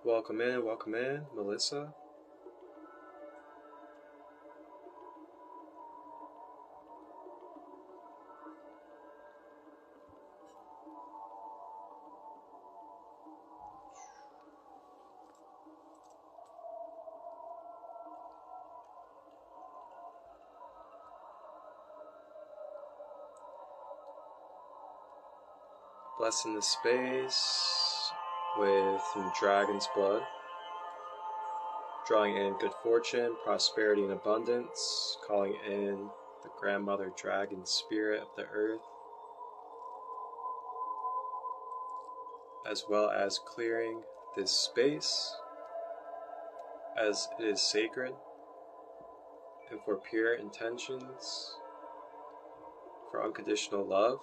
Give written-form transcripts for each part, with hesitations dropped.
Welcome in, Melissa. Blessing the space with some dragon's blood, drawing in good fortune, prosperity, and abundance, calling in the grandmother dragon spirit of the earth, as well as clearing this space as it is sacred and for pure intentions, for unconditional love,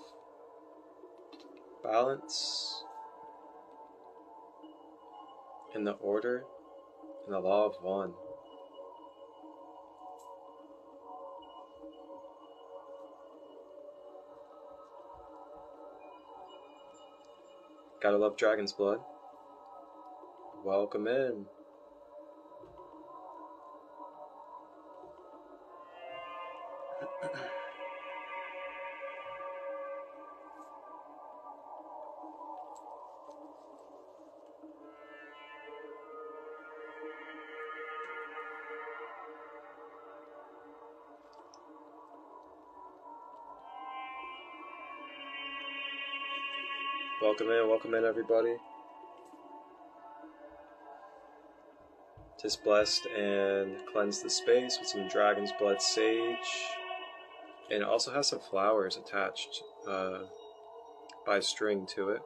balance, in the order and the law of one. Gotta love dragon's blood. Welcome in. Welcome in everybody. Just blessed and cleanse the space with some dragon's blood sage. And it also has some flowers attached by string to it.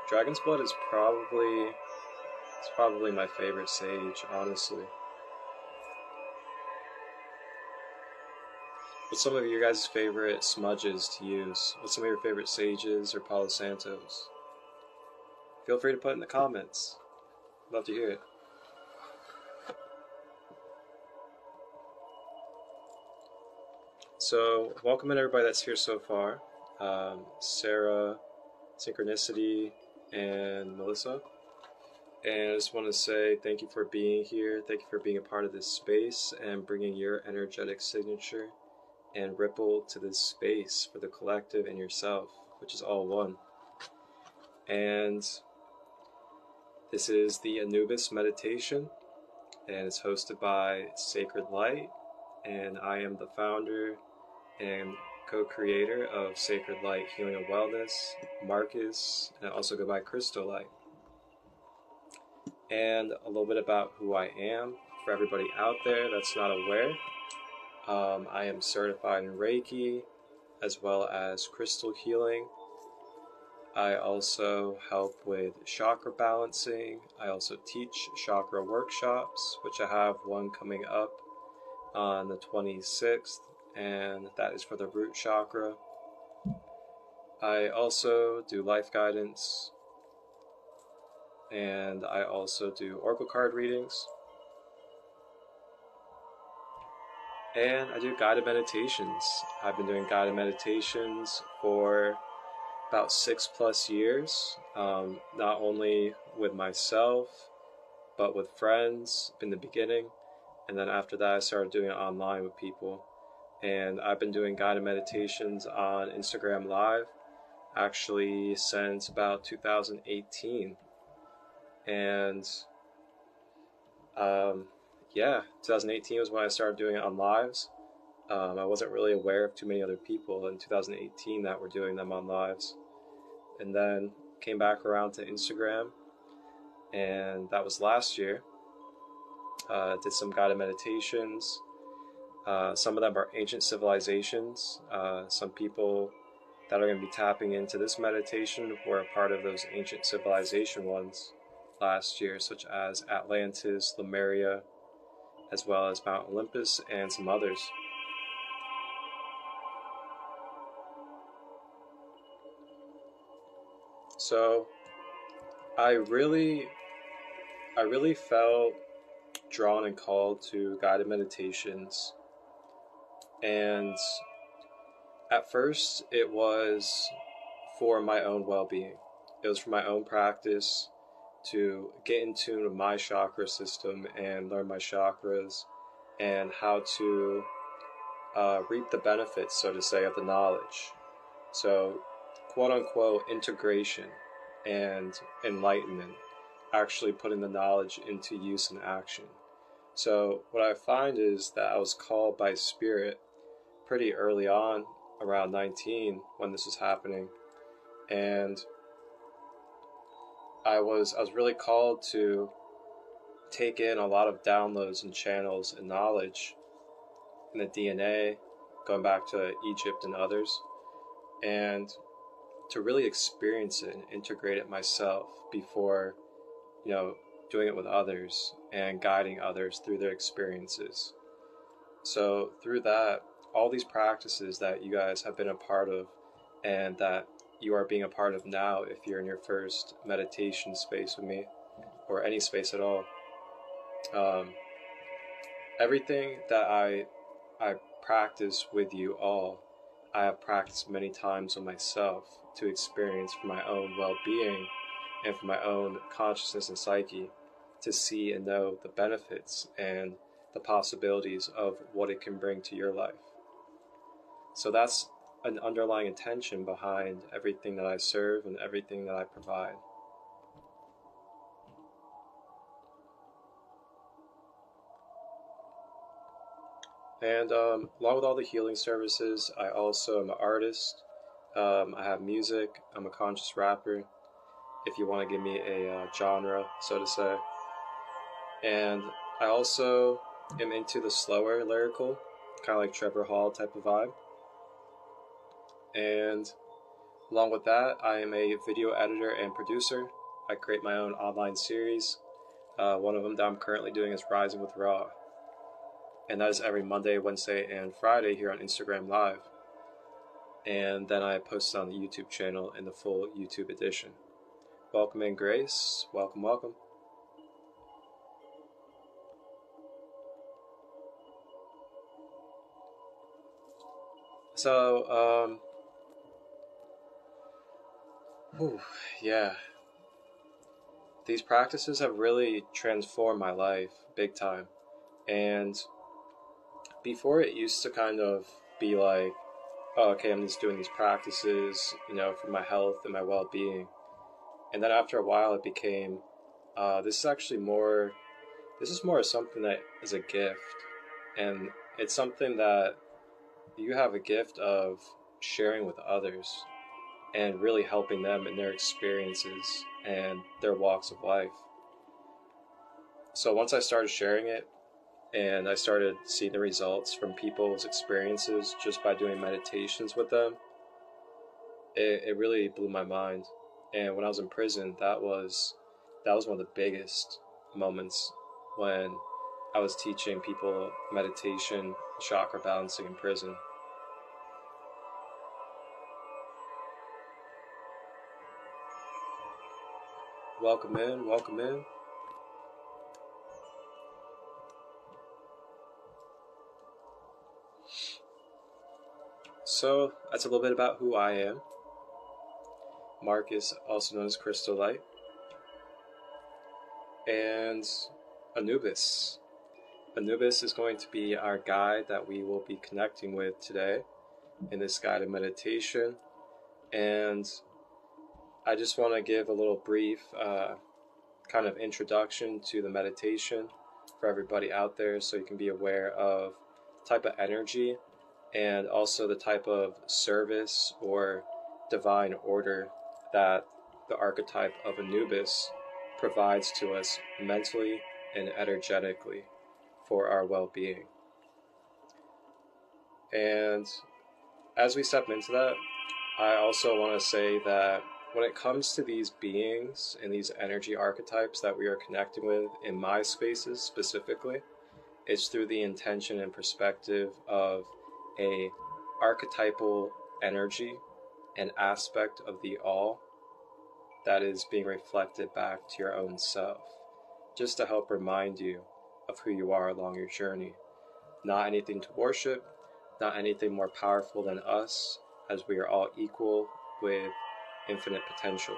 Dragon's blood is probably my favorite sage, honestly. What's some of your guys' favorite smudges to use? What's some of your favorite sages or Palo Santos? Feel free to put it in the comments. Love to hear it. So, welcome in everybody that's here so far. Sarah, Synchronicity, and Melissa. And I just want to say thank you for being here. Thank you for being a part of this space and bringing your energetic signature and ripple to this space for the collective and yourself, which is all one. And this is the Anubis meditation, and it's hosted by Sacred Light, and I am the founder and co-creator of Sacred Light Healing and Wellness, Marcus, and I also go by Christolight. And a little bit about who I am for everybody out there that's not aware. I am certified in Reiki as well as crystal healing. I also help with chakra balancing. I also teach chakra workshops, which I have one coming up on the 26th, and that is for the root chakra. I also do life guidance, and I also do oracle card readings. And I do guided meditations. I've been doing guided meditations for about 6+ years, not only with myself, but with friends in the beginning. And then after that, I started doing it online with people. And I've been doing guided meditations on Instagram Live, actually since about 2018. And yeah, 2018 was when I started doing it on lives. I wasn't really aware of too many other people in 2018 that were doing them on lives. And then came back around to Instagram, and that was last year. Did some guided meditations. Some of them are ancient civilizations. Some people that are going to be tapping into this meditation were a part of those ancient civilization ones last year, such as Atlantis, Lemuria, as well as Mount Olympus, and some others. So I really felt drawn and called to guided meditations, and at first it was for my own well-being. It was for my own practice to get in tune with my chakra system and learn my chakras and how to reap the benefits, so to say, of the knowledge. So, quote-unquote, integration and enlightenment, actually putting the knowledge into use and action. So what I find is that I was called by Spirit pretty early on, around 19, when this was happening, and I was really called to take in a lot of downloads and channels and knowledge in the DNA, going back to Egypt and others, and to really experience it and integrate it myself before, doing it with others and guiding others through their experiences. So through that, all these practices that you guys have been a part of and that you are being a part of now, if you're in your first meditation space with me or any space at all, everything that I practice with you all, I have practiced many times with myself to experience for my own well-being and for my own consciousness and psyche, to see and know the benefits and the possibilities of what it can bring to your life. So that's an underlying intention behind everything that I serve and everything that I provide. And along with all the healing services, I also am an artist. I have music. I'm a conscious rapper, if you want to give me a genre, so to say. And I also am into the slower lyrical, kind of like Trevor Hall type of vibe. And along with that, I am a video editor and producer. I create my own online series. One of them that I'm currently doing is Rising with Raw. And that is every Monday, Wednesday, and Friday here on Instagram Live. And then I post it on the YouTube channel in the full YouTube edition. Welcome in, Grace. Welcome, welcome. So, yeah. These practices have really transformed my life big time. And before, it used to kind of be like, oh, okay, I'm just doing these practices, for my health and my well-being. And then after a while, it became, this is more of something that is a gift. And it's something that you have a gift of sharing with others and really helping them in their experiences and their walks of life. So once I started sharing it, and I started seeing the results from people's experiences just by doing meditations with them, it really blew my mind. And when I was in prison, that was one of the biggest moments, when I was teaching people meditation, chakra balancing in prison. Welcome in, welcome in. So that's a little bit about who I am. Marcus, also known as Christolight. And Anubis. Anubis is going to be our guide that we will be connecting with today in this guided meditation. And I just want to give a little brief kind of introduction to the meditation for everybody out there, so you can be aware of the type of energy and also the type of service or divine order that the archetype of Anubis provides to us mentally and energetically for our well-being. And as we step into that, I also want to say that when it comes to these beings and these energy archetypes that we are connecting with in my spaces specifically, it's through the intention and perspective of a archetypal energy and aspect of the all that is being reflected back to your own self, just to help remind you of who you are along your journey. Not anything to worship, not anything more powerful than us, as we are all equal with infinite potential.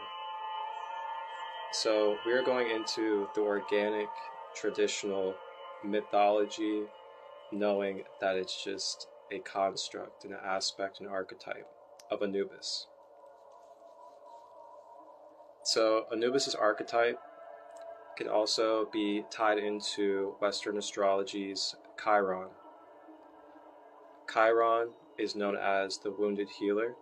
So we are going into the organic, traditional mythology, knowing that it's just a construct, an aspect, an archetype of Anubis. So Anubis's archetype can also be tied into Western astrology's Chiron. Chiron is known as the wounded healer.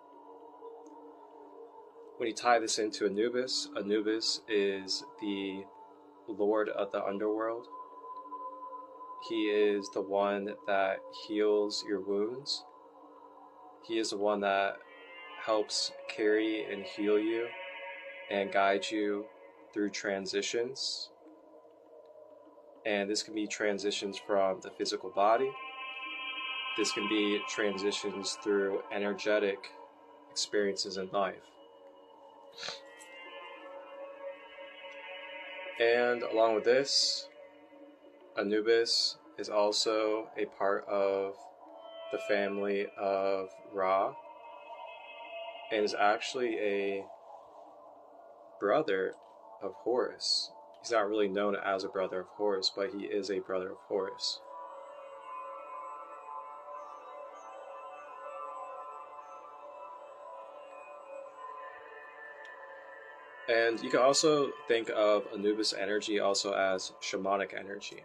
When you tie this into Anubis, Anubis is the lord of the underworld. He is the one that heals your wounds. He is the one that helps carry and heal you and guide you through transitions. And this can be transitions from the physical body. This can be transitions through energetic experiences in life. And along with this, Anubis is also a part of the family of Ra, and is actually a brother of Horus. He's not really known as a brother of Horus, but he is a brother of Horus. And you can also think of Anubis energy also as shamanic energy.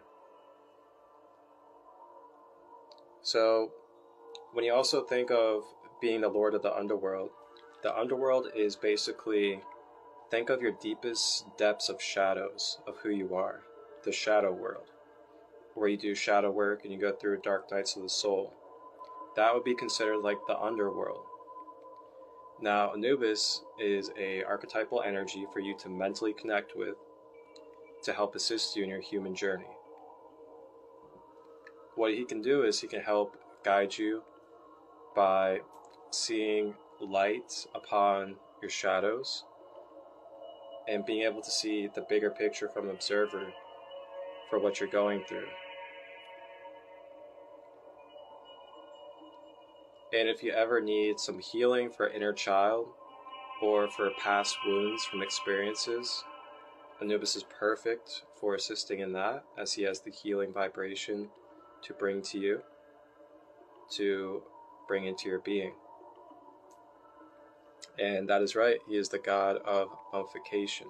So when you also think of being the lord of the underworld is basically, think of your deepest depths of shadows of who you are, the shadow world, where you do shadow work and you go through dark nights of the soul. That would be considered like the underworld. Now, Anubis is a archetypal energy for you to mentally connect with to help assist you in your human journey. What he can do is he can help guide you by seeing light upon your shadows and being able to see the bigger picture from an observer for what you're going through. And if you ever need some healing for inner child or for past wounds from experiences, Anubis is perfect for assisting in that, as he has the healing vibration to bring to you, to bring into your being. And that is right, he is the god of mummification.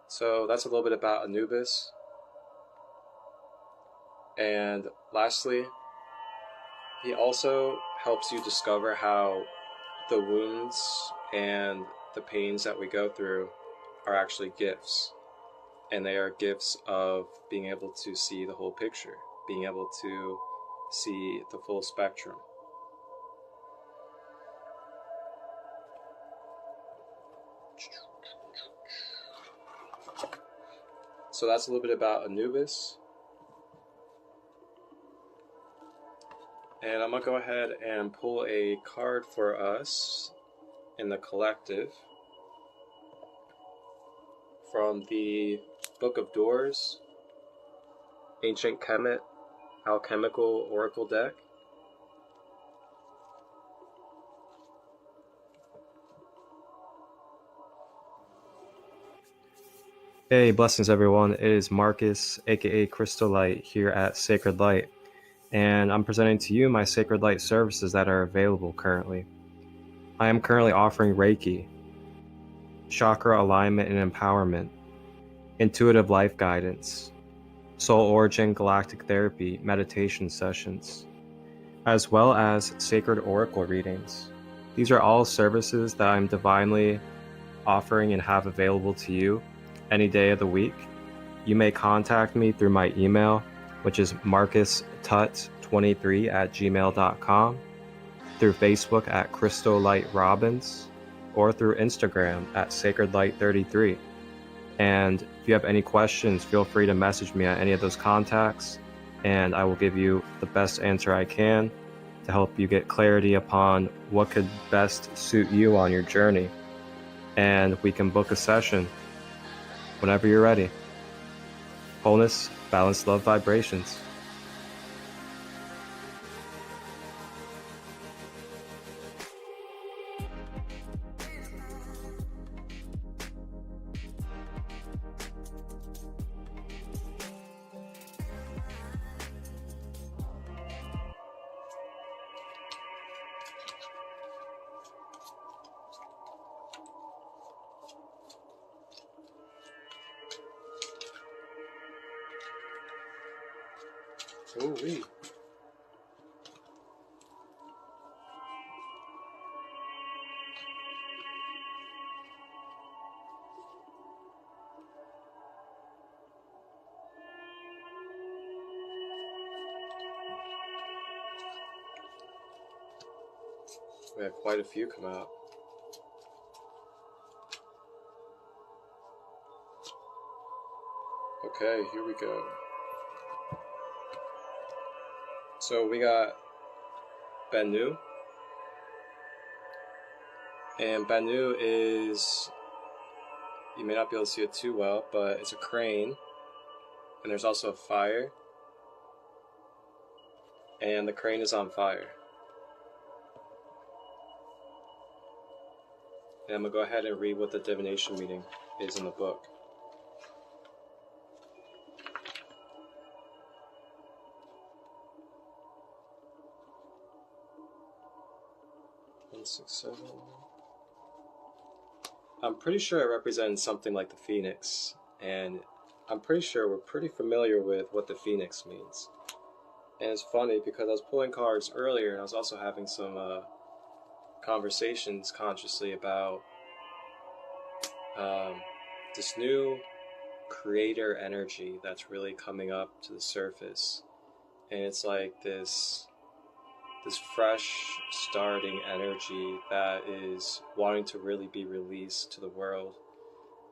So that's a little bit about Anubis. And lastly, he also helps you discover how the wounds and the pains that we go through are actually gifts. And they are gifts of being able to see the whole picture, being able to see the full spectrum. So that's a little bit about Anubis. And I'm going to go ahead and pull a card for us in the collective from the Book of Doors, Ancient Kemet, Alchemical Oracle deck. Hey, blessings everyone. It is Marcus, aka Christolight, here at Sacred Light, and I'm presenting to you my Sacred Light services that are available currently. I am currently offering Reiki, chakra alignment and empowerment, intuitive life guidance, soul origin galactic therapy meditation sessions, as well as sacred oracle readings. These are all services that I'm divinely offering and have available to you any day of the week. You may contact me through my email, which is marcustut23@gmail.com, through Facebook at Christolight Robbins, or through Instagram at sacredlight33. And if you have any questions, feel free to message me at any of those contacts, and I will give you the best answer I can to help you get clarity upon what could best suit you on your journey. And we can book a session whenever you're ready. Wholeness, balance, love, vibrations. Ooh-wee. We had quite a few come out. Okay, here we go. So we got Bennu. And Bennu is, you may not be able to see it too well, but it's a crane. And there's also a fire. And the crane is on fire. And I'm going to go ahead and read what the divination meaning is in the book. I'm pretty sure it represents something like the phoenix, and I'm pretty sure we're pretty familiar with what the phoenix means. And it's funny because I was pulling cards earlier, and I was also having some conversations consciously about this new creator energy that's really coming up to the surface. And it's like this fresh starting energy that is wanting to really be released to the world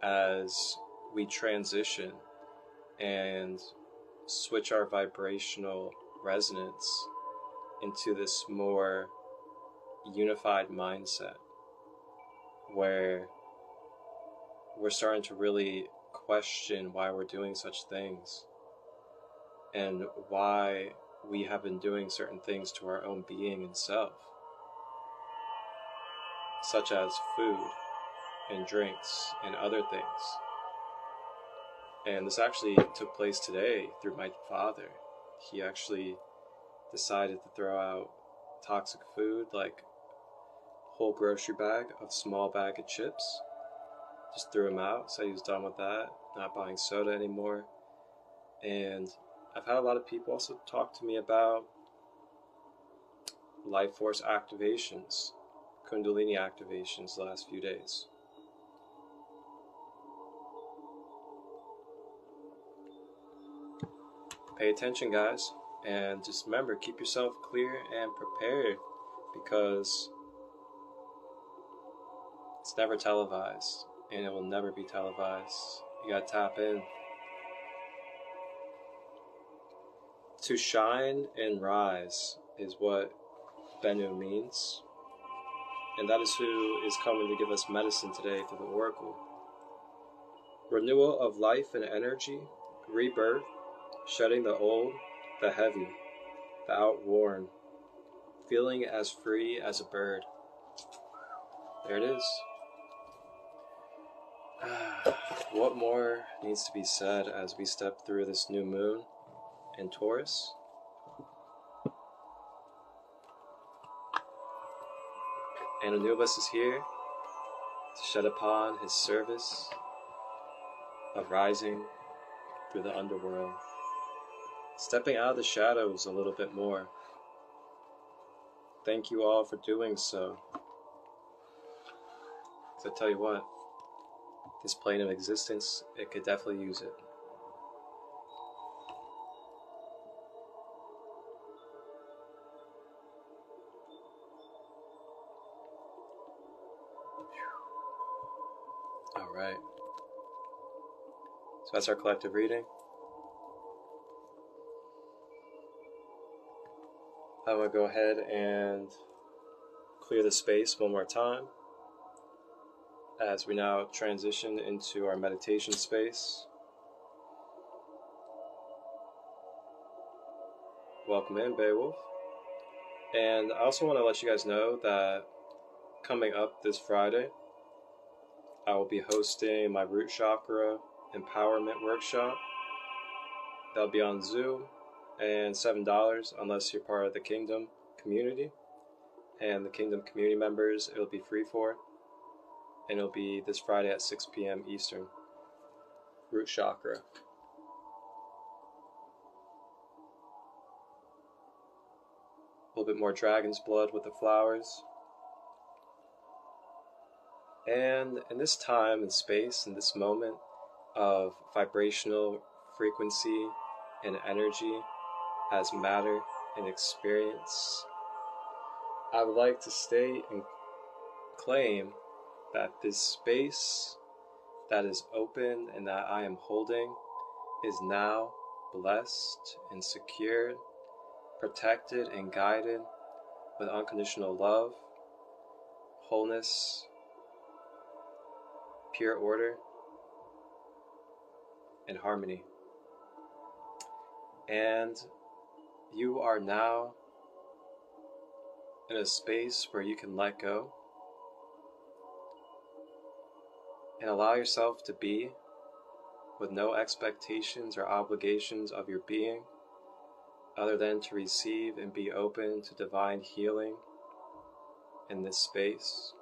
as we transition and switch our vibrational resonance into this more unified mindset where we're starting to really question why we're doing such things and why we have been doing certain things to our own being and self, such as food and drinks and other things. And this actually took place today through my father. He actually decided to throw out toxic food, like a whole grocery bag of small bag of chips. Just threw them out, said he was done with that, not buying soda anymore. And I've had a lot of people also talk to me about life force activations, Kundalini activations the last few days. Pay attention, guys, and just remember, keep yourself clear and prepared, because it's never televised, and it will never be televised. You gotta tap in. To shine and rise is what Bennu means, and that is who is coming to give us medicine today through the oracle. Renewal of life and energy, rebirth, shedding the old, the heavy, the outworn, feeling as free as a bird. There it is. What more needs to be said as we step through this new moon in Taurus? And Anubis is here to shed upon his service of rising through the underworld, stepping out of the shadows a little bit more. Thank you all for doing so. Because I tell you what, this plane of existence, it could definitely use it. Alright. So that's our collective reading. I'm going to go ahead and clear the space one more time as we now transition into our meditation space. Welcome in, Beowulf. And I also want to let you guys know that coming up this Friday, I will be hosting my root chakra empowerment workshop. That'll be on Zoom, and $7 unless you're part of the Kingdom community. And the Kingdom community members, it'll be free for. And it'll be this Friday at 6 p.m. Eastern. Root chakra. little bit more dragon's blood with the flowers. And in this time and space, in this moment of vibrational frequency and energy as matter and experience, I would like to state and claim that this space that is open and that I am holding is now blessed and secured, protected and guided with unconditional love, wholeness, pure order, and harmony. And you are now in a space where you can let go and allow yourself to be with no expectations or obligations of your being other than to receive and be open to divine healing in this space.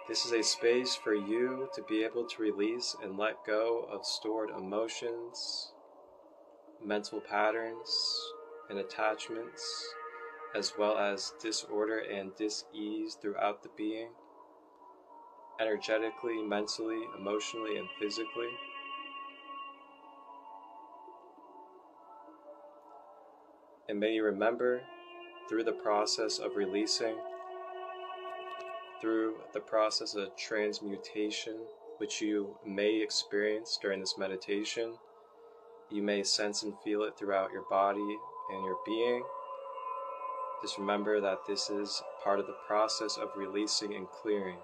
This is a space for you to be able to release and let go of stored emotions, mental patterns, and attachments, as well as disorder and dis-ease throughout the being, energetically, mentally, emotionally, and physically. And may you remember, through the process of releasing, through the process of transmutation, which you may experience during this meditation, you may sense and feel it throughout your body and your being. Just remember that this is part of the process of releasing and clearing.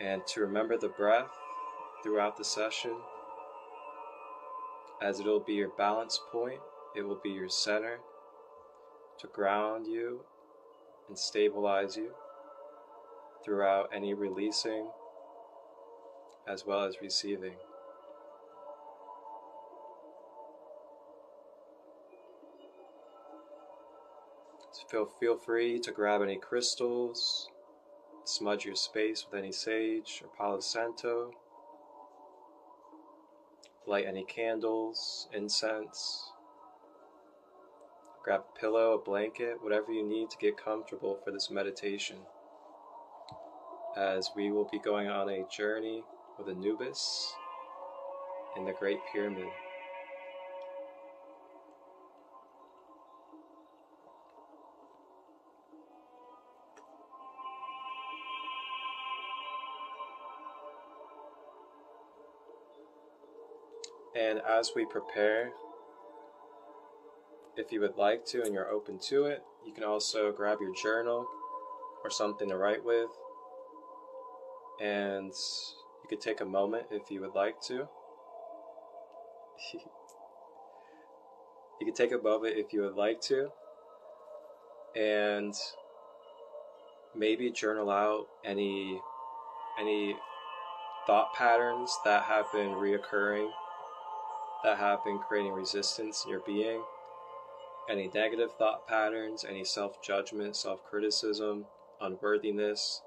And to remember the breath throughout the session, as it will be your balance point, it will be your center to ground you and stabilize you throughout any releasing as well as receiving. So feel free to grab any crystals, smudge your space with any sage or Palo Santo, light any candles, incense, grab a pillow, a blanket, whatever you need to get comfortable for this meditation, as we will be going on a journey with Anubis in the Great Pyramid. And as we prepare, if you would like to and you're open to it, you can also grab your journal or something to write with. And you could take a moment if you would like to. You could take a moment if you would like to. And maybe journal out any thought patterns that have been reoccurring, that have been creating resistance in your being. Any negative thought patterns, any self-judgment, self-criticism, unworthiness,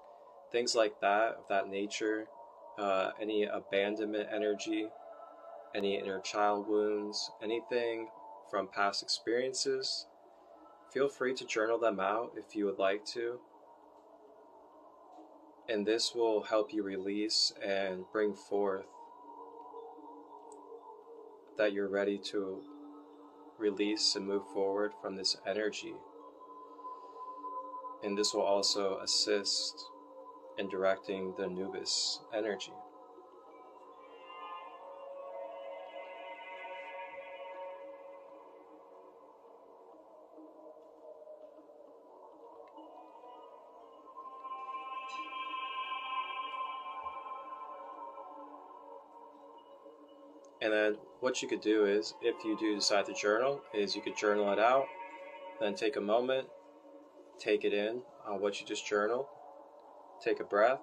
things like that, of that nature, any abandonment energy, any inner child wounds, anything from past experiences. Feel free to journal them out if you would like to. And this will help you release and bring forth that you're ready to release and move forward from this energy. And this will also assist in directing the Anubis energy. And then what you could do is, if you do decide to journal, is you could journal it out, then take a moment, take it in on what you just journaled, take a breath,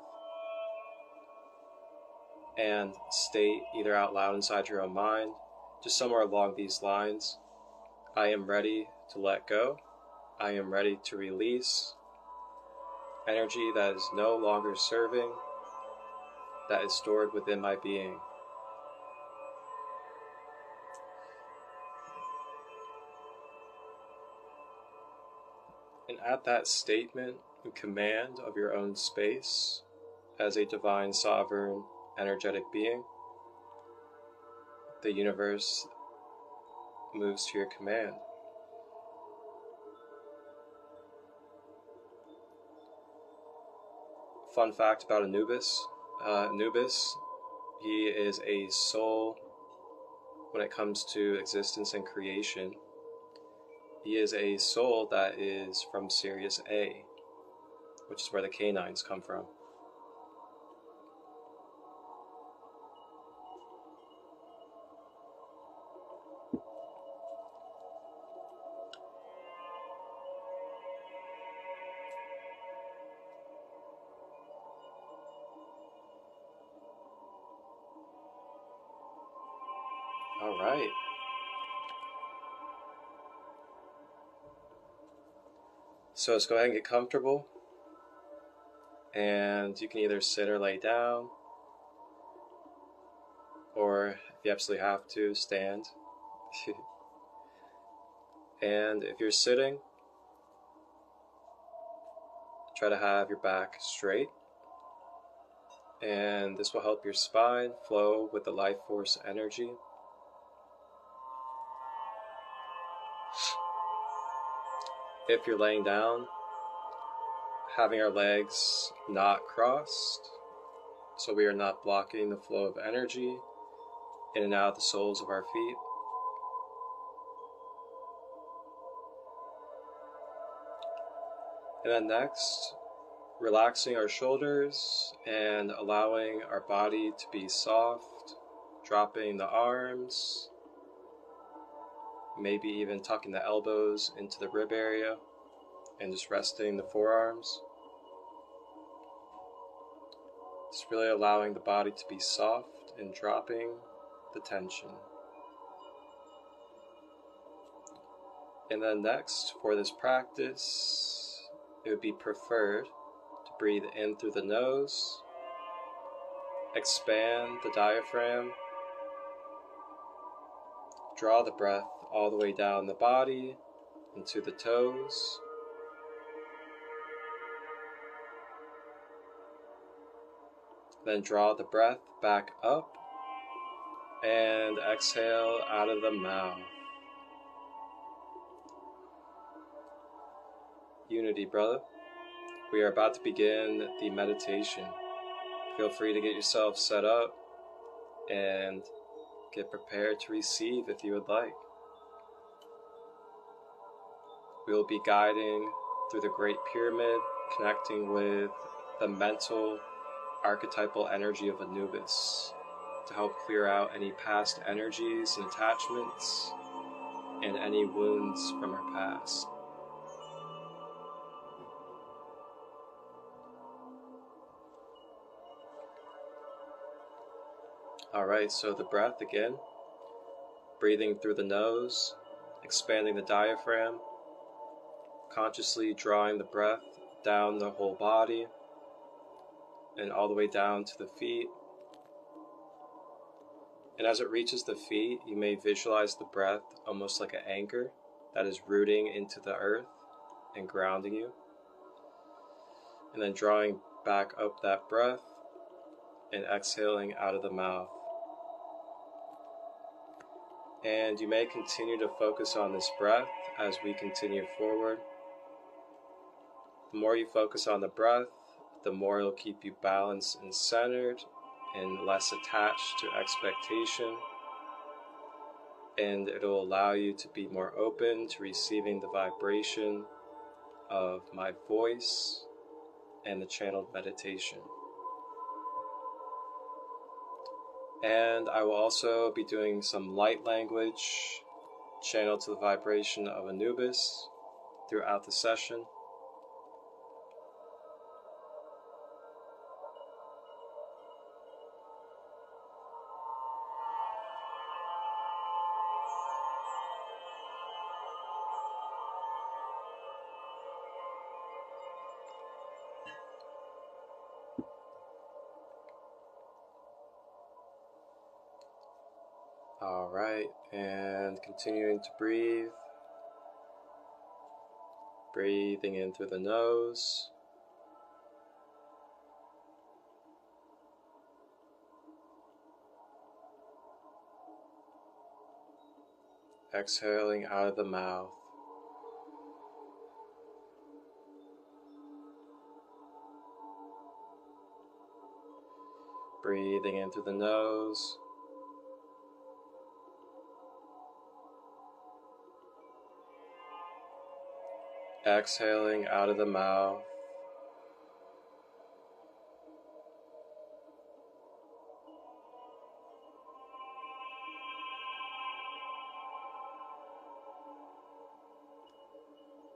and state either out loud inside your own mind, just somewhere along these lines, I am ready to let go, I am ready to release energy that is no longer serving, that is stored within my being. And at that statement and command of your own space as a divine, sovereign, energetic being, the universe moves to your command. Fun fact about Anubis. Anubis, he is a soul when it comes to existence and creation. He is a soul that is from Sirius A, which is where the canines come from. All right. So let's go ahead and get comfortable. And you can either sit or lay down, or if you absolutely have to, stand. And if you're sitting, try to have your back straight. And this will help your spine flow with the life force energy. If you're laying down, having our legs not crossed, so we are not blocking the flow of energy in and out the soles of our feet. And then next, relaxing our shoulders and allowing our body to be soft, dropping the arms, maybe even tucking the elbows into the rib area and just resting the forearms. Just really allowing the body to be soft and dropping the tension. And then next, for this practice, it would be preferred to breathe in through the nose, expand the diaphragm, draw the breath all the way down the body into the toes. Then draw the breath back up and exhale out of the mouth. Unity, brother. We are about to begin the meditation. Feel free to get yourself set up and get prepared to receive if you would like. We will be guiding through the Great Pyramid, connecting with the mental, archetypal energy of Anubis to help clear out any past energies and attachments and any wounds from our past. Alright, so the breath again, breathing through the nose, expanding the diaphragm, consciously drawing the breath down the whole body and all the way down to the feet. And as it reaches the feet, you may visualize the breath almost like an anchor that is rooting into the earth and grounding you. And then drawing back up that breath and exhaling out of the mouth. And you may continue to focus on this breath as we continue forward. The more you focus on the breath, the more it'll keep you balanced and centered and less attached to expectation. And it'll allow you to be more open to receiving the vibration of my voice and the channeled meditation. And I will also be doing some light language channeled to the vibration of Anubis throughout the session. Alright, and continuing to breathe. Breathing in through the nose. Exhaling out of the mouth. Breathing in through the nose. Exhaling out of the mouth.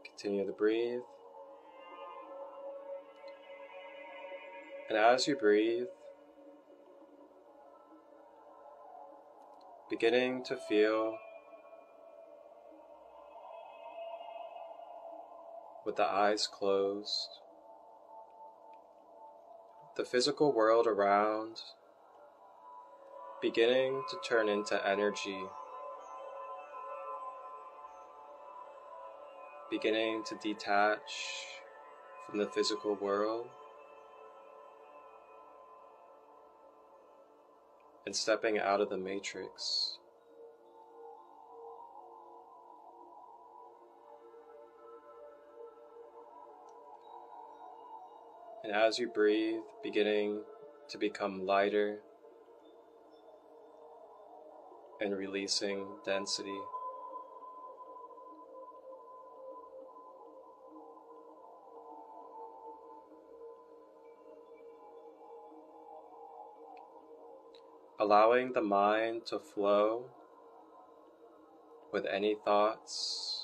Continue to breathe. And as you breathe, beginning to feel with the eyes closed, the physical world around beginning to turn into energy, beginning to detach from the physical world and stepping out of the matrix. And as you breathe, beginning to become lighter and releasing density. Allowing the mind to flow with any thoughts.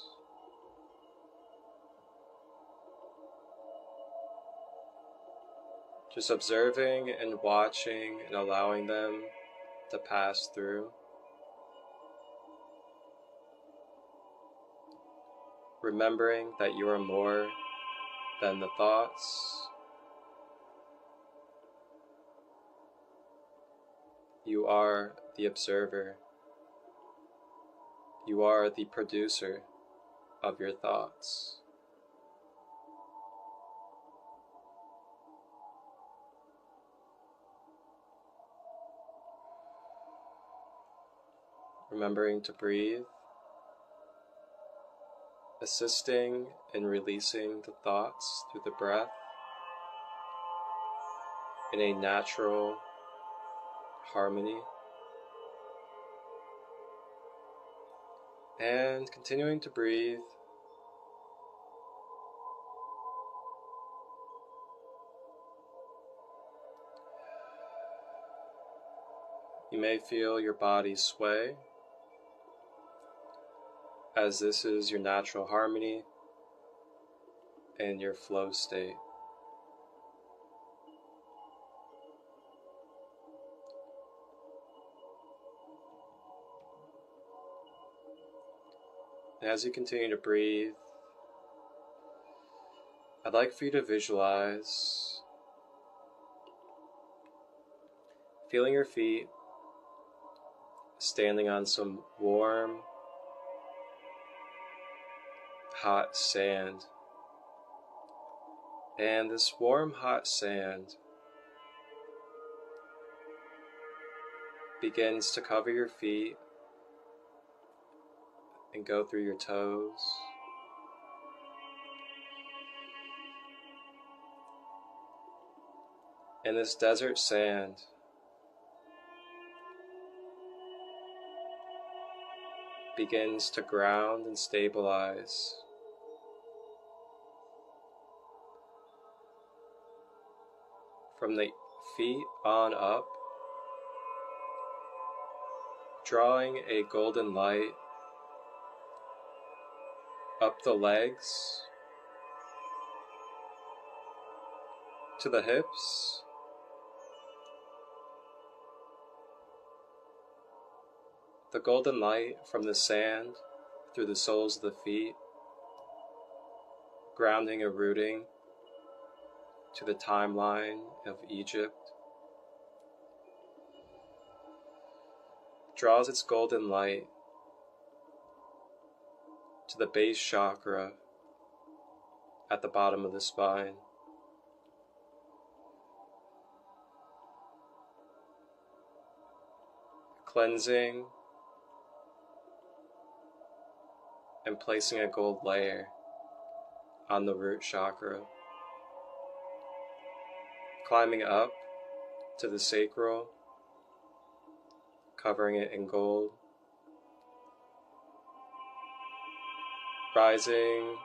Just observing and watching and allowing them to pass through. Remembering that you are more than the thoughts. You are the observer. You are the producer of your thoughts. Remembering to breathe, assisting in releasing the thoughts through the breath in a natural harmony, and continuing to breathe. You may feel your body sway as this is your natural harmony and your flow state. And as you continue to breathe, I'd like for you to visualize feeling your feet standing on some warm, hot sand. And this warm, hot sand begins to cover your feet and go through your toes. And this desert sand begins to ground and stabilize from the feet on up, drawing a golden light up the legs to the hips, the golden light from the sand through the soles of the feet, grounding and rooting to the timeline of Egypt, draws its golden light to the base chakra at the bottom of the spine. Cleansing and placing a gold layer on the root chakra. Climbing up to the sacral, covering it in gold. Rising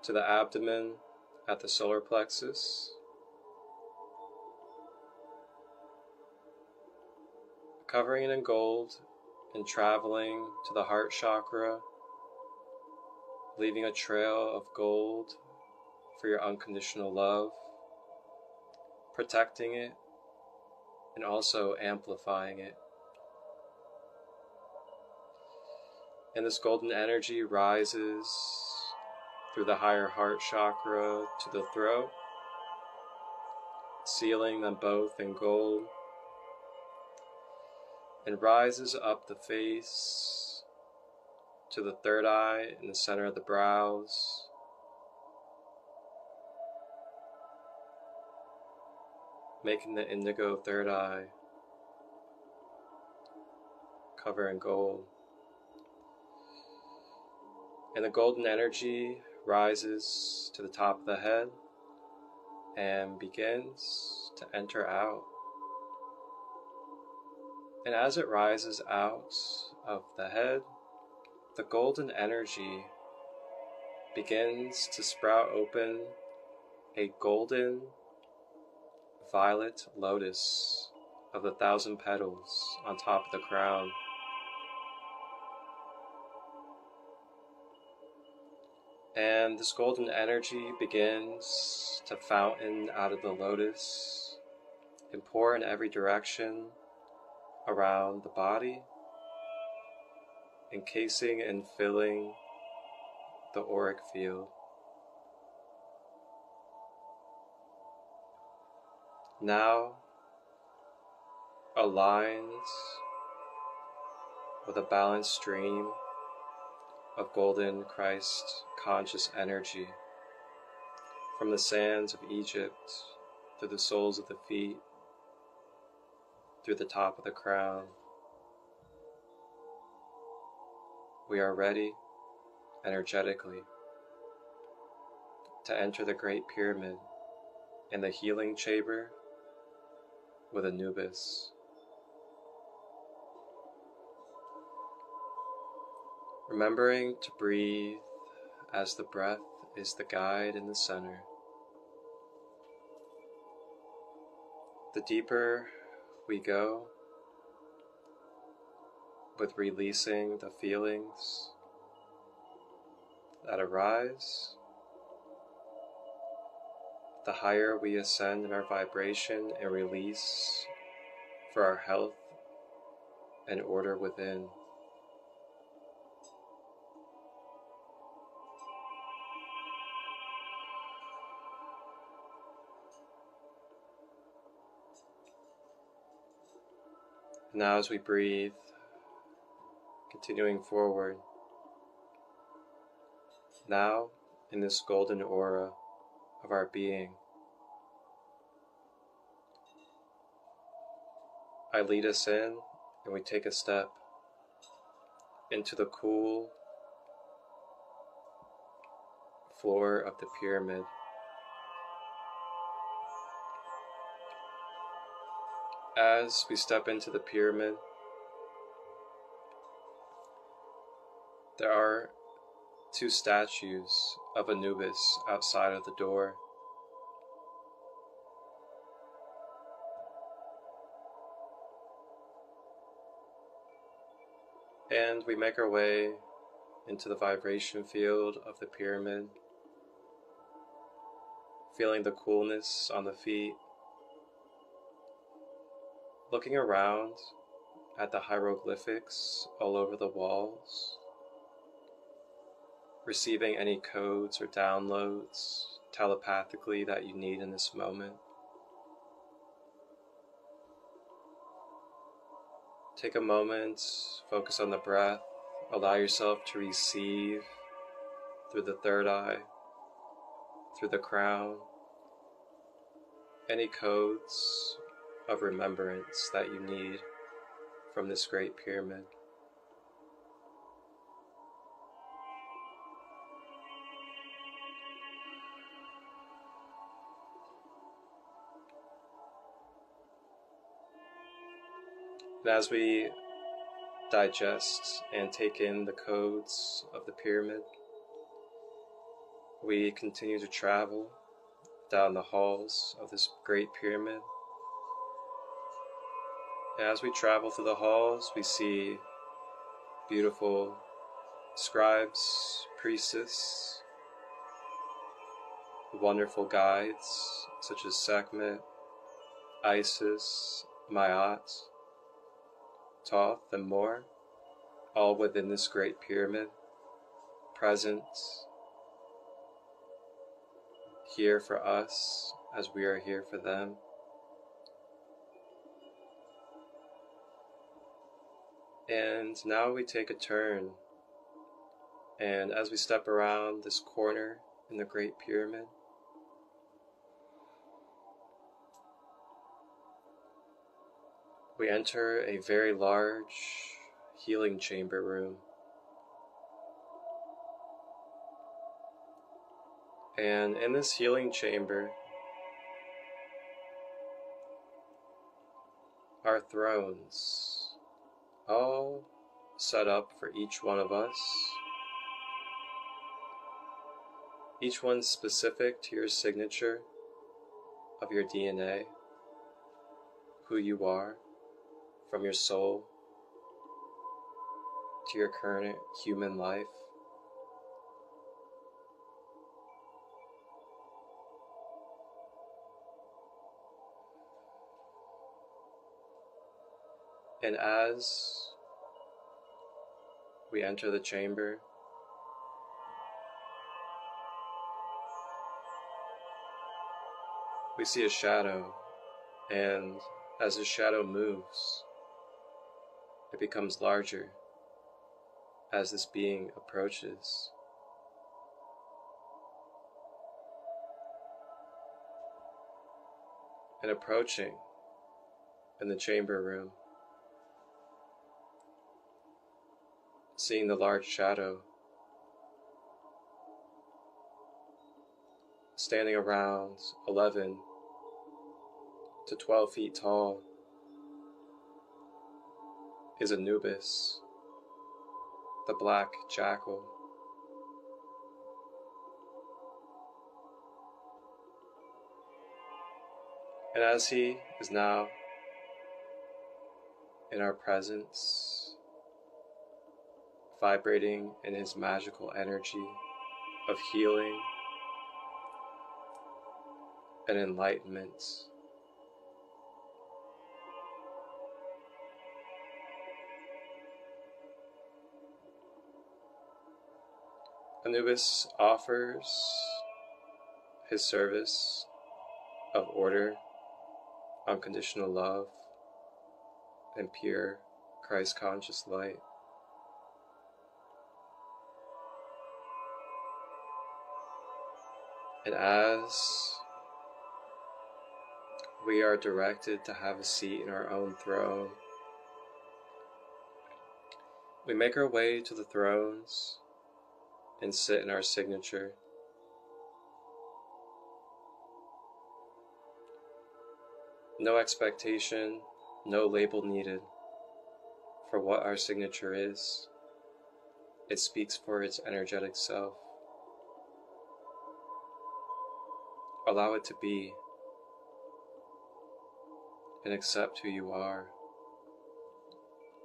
to the abdomen at the solar plexus. Covering it in gold and traveling to the heart chakra, leaving a trail of gold for your unconditional love, protecting it and also amplifying it. And this golden energy rises through the higher heart chakra to the throat, sealing them both in gold, and rises up the face to the third eye in the center of the brows, making the indigo third eye cover in gold. And the golden energy rises to the top of the head and begins to enter out. And as it rises out of the head, the golden energy begins to sprout open a golden violet lotus of the 1,000 petals on top of the crown. And this golden energy begins to fountain out of the lotus and pour in every direction around the body, encasing and filling the auric field. Now aligned with a balanced stream of golden Christ conscious energy from the sands of Egypt through the soles of the feet, through the top of the crown. We are ready energetically to enter the Great Pyramid in the healing chamber with Anubis. Remembering to breathe as the breath is the guide in the center. The deeper we go with releasing the feelings that arise, the higher we ascend in our vibration and release for our health and order within. Now as we breathe, continuing forward, now in this golden aura of our being, I lead us in and we take a step into the cool floor of the pyramid. As we step into the pyramid, there are 2 statues of Anubis outside of the door. And we make our way into the vibration field of the pyramid, feeling the coolness on the feet, looking around at the hieroglyphics all over the walls, receiving any codes or downloads telepathically that you need in this moment. Take a moment, focus on the breath, allow yourself to receive through the third eye, through the crown, any codes of remembrance that you need from this great pyramid. And as we digest and take in the codes of the pyramid, we continue to travel down the halls of this great pyramid. And as we travel through the halls, we see beautiful scribes, priestess, wonderful guides such as Sekhmet, Isis, Maat, Thoth, and more, all within this great pyramid, present here for us as we are here for them. And now we take a turn, and as we step around this corner in the great pyramid, we enter a very large healing chamber room. And in this healing chamber are thrones, all set up for each one of us, each one specific to your signature of your DNA, who you are, from your soul to your current human life. And as we enter the chamber, we see a shadow, and as the shadow moves, it becomes larger as this being approaches. And approaching in the chamber room, seeing the large shadow standing around 11 to 12 feet tall is Anubis, the black jackal. And as he is now in our presence, vibrating in his magical energy of healing and enlightenment, Anubis offers his service of order, unconditional love, and pure Christ-conscious light. And as we are directed to have a seat in our own throne, we make our way to the thrones and sit in our signature. No expectation, no label needed for what our signature is. It speaks for its energetic self. Allow it to be, and accept who you are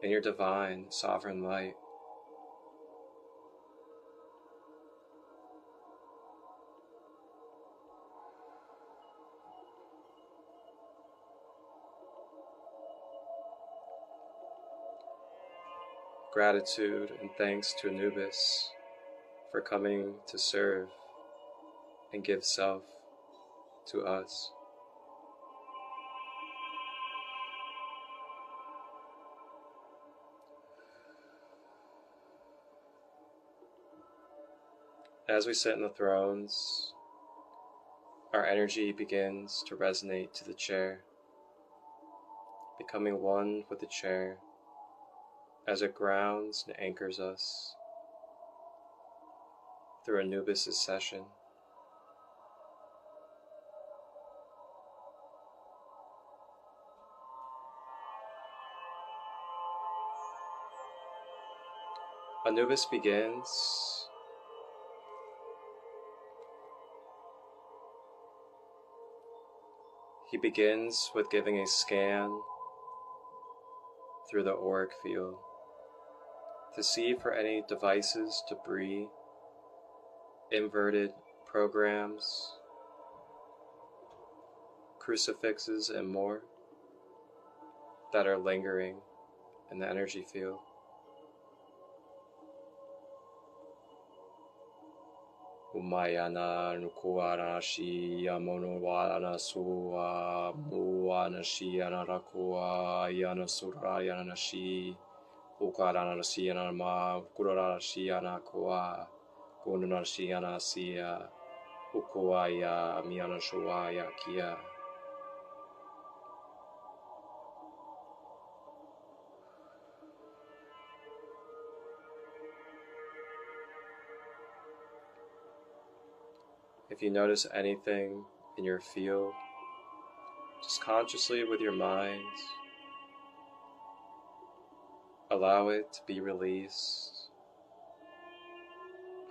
in your divine, sovereign light. Gratitude and thanks to Anubis for coming to serve and give self to us. As we sit in the thrones, our energy begins to resonate to the chair, becoming one with the chair as it grounds and anchors us through Anubis' session. Anubis begins with giving a scan through the auric field to see for any devices, debris, inverted programs, crucifixes, and more that are lingering in the energy field. Umayana nukuara shi amono wana suwa muana shi anarakua yana surayana shi ukarana shi anama kurara shi anakua kunana shi anasia ukuaya miana shuaya kia. If you notice anything in your field, just consciously with your mind, allow it to be released.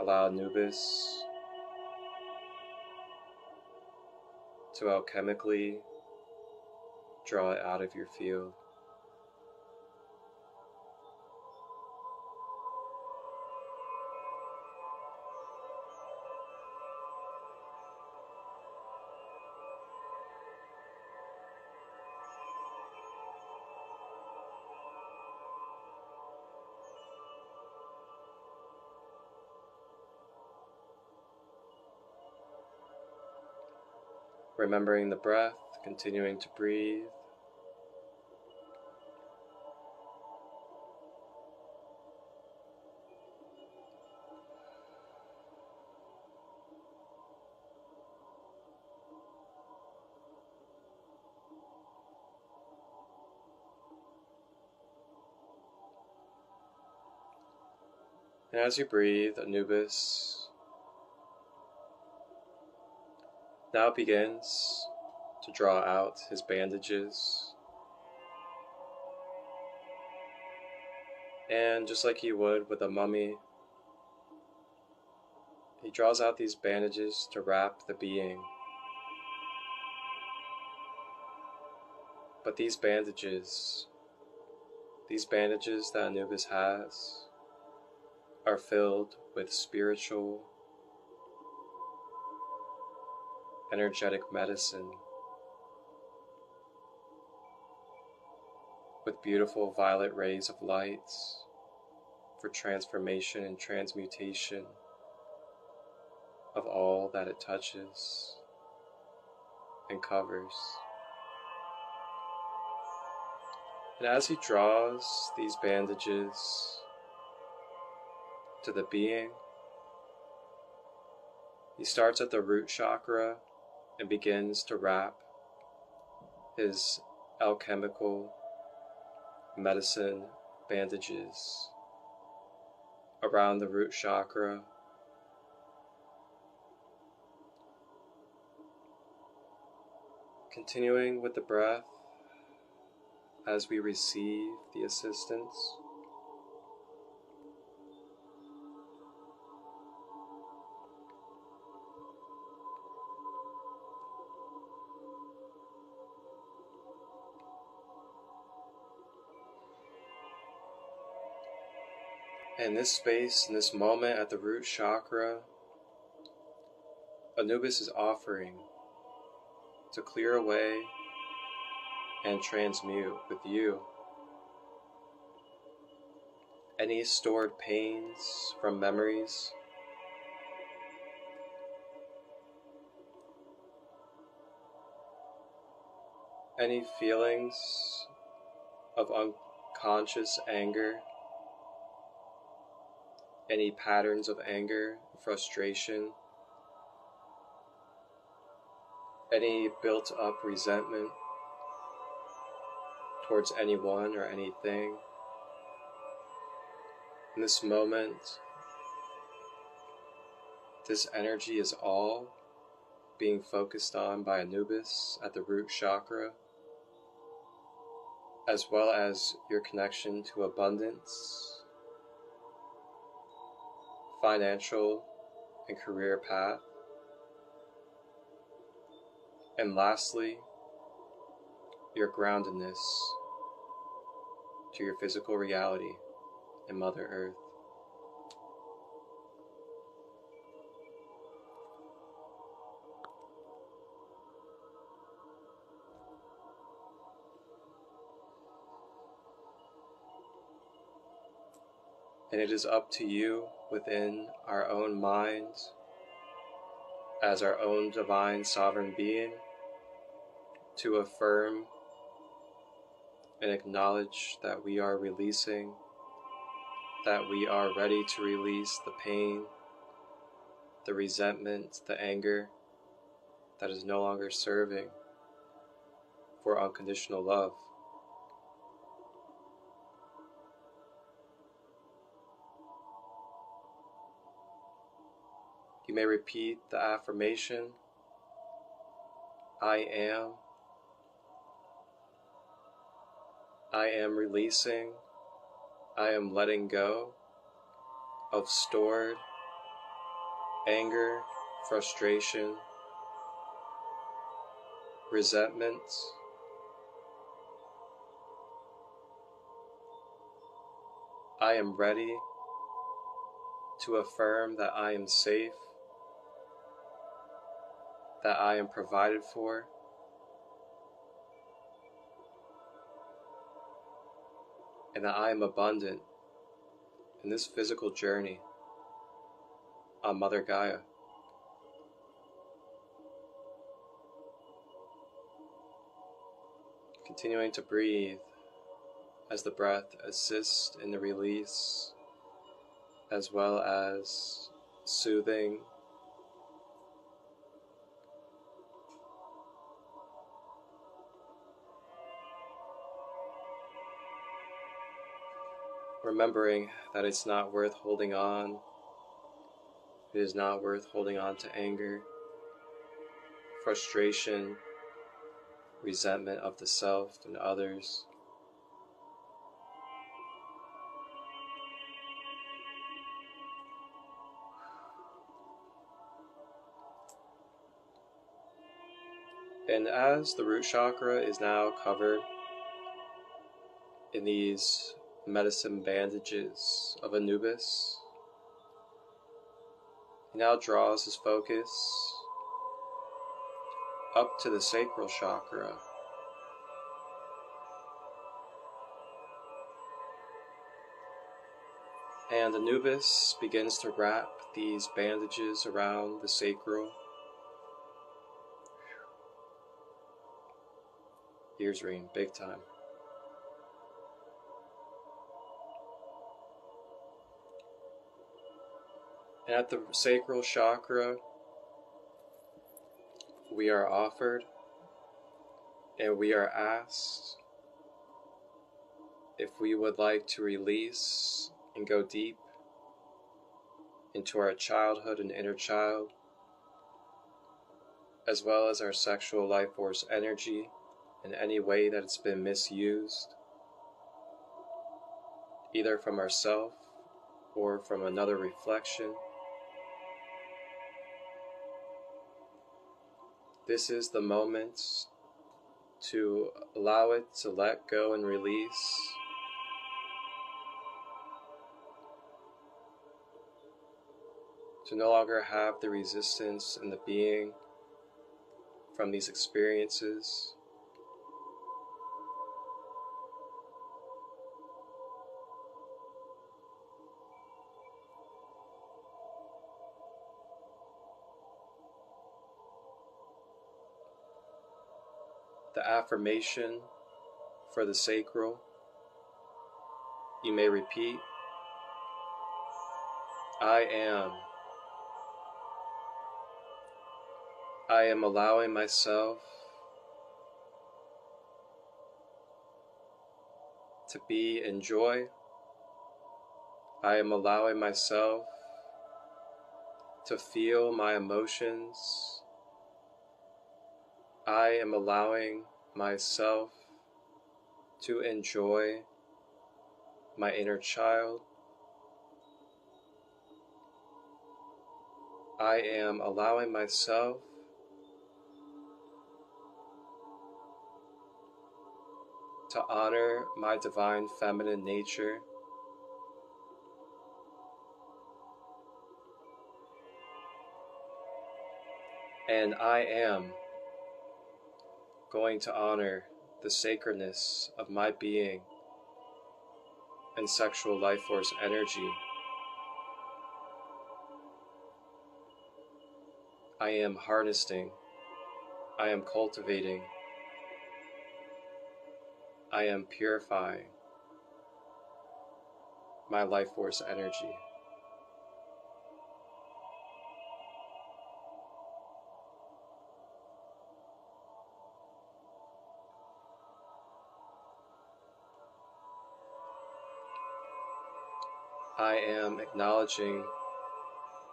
Allow Anubis to alchemically draw it out of your field. Remembering the breath, continuing to breathe. And as you breathe, Anubis now begins to draw out his bandages, and just like he would with a mummy, he draws out these bandages to wrap the being. But these bandages that Anubis has are filled with spiritual, energetic medicine, with beautiful violet rays of light for transformation and transmutation of all that it touches and covers. And as he draws these bandages to the being, he starts at the root chakra and begins to wrap his alchemical medicine bandages around the root chakra, continuing with the breath as we receive the assistance. In this space, in this moment at the root chakra, Anubis is offering to clear away and transmute with you any stored pains from memories, any feelings of unconscious anger, any patterns of anger, frustration, any built up resentment towards anyone or anything. In this moment, this energy is all being focused on by Anubis at the root chakra, as well as your connection to abundance, financial and career path, and lastly, your groundedness to your physical reality and Mother Earth. And it is up to you within our own minds, as our own divine sovereign being, to affirm and acknowledge that we are releasing, that we are ready to release the pain, the resentment, the anger that is no longer serving for unconditional love. You may repeat the affirmation, I am releasing, I am letting go of stored anger, frustration, resentment, I am ready to affirm that I am safe, that I am provided for, and that I am abundant in this physical journey on Mother Gaia. Continuing to breathe as the breath assists in the release, as well as soothing, remembering that it's not worth holding on. It is not worth holding on to anger, frustration, resentment of the self and others. And as the root chakra is now covered in these medicine bandages of Anubis, he now draws his focus up to the sacral chakra. And Anubis begins to wrap these bandages around the sacral. Ears ring big time. And at the sacral chakra, we are offered and we are asked if we would like to release and go deep into our childhood and inner child, as well as our sexual life force energy in any way that it's been misused, either from ourself or from another reflection. This is the moment to allow it to let go and release. To no longer have the resistance and the being from these experiences. The affirmation for the sacral, you may repeat, I am. I am allowing myself to be in joy. I am allowing myself to feel my emotions. I am allowing myself to enjoy my inner child. I am allowing myself to honor my divine feminine nature. And I am going to honor the sacredness of my being and sexual life force energy. I am harnessing, I am cultivating, I am purifying my life force energy. I am acknowledging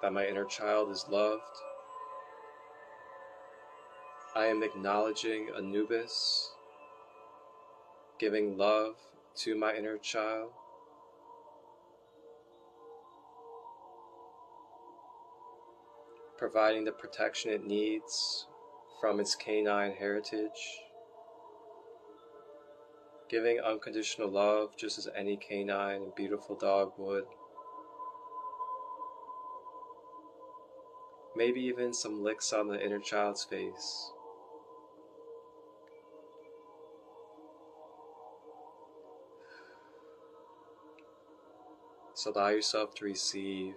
that my inner child is loved. I am acknowledging Anubis, giving love to my inner child. Providing the protection it needs from its canine heritage. Giving unconditional love just as any canine and beautiful dog would. Maybe even some licks on the inner child's face. So allow yourself to receive.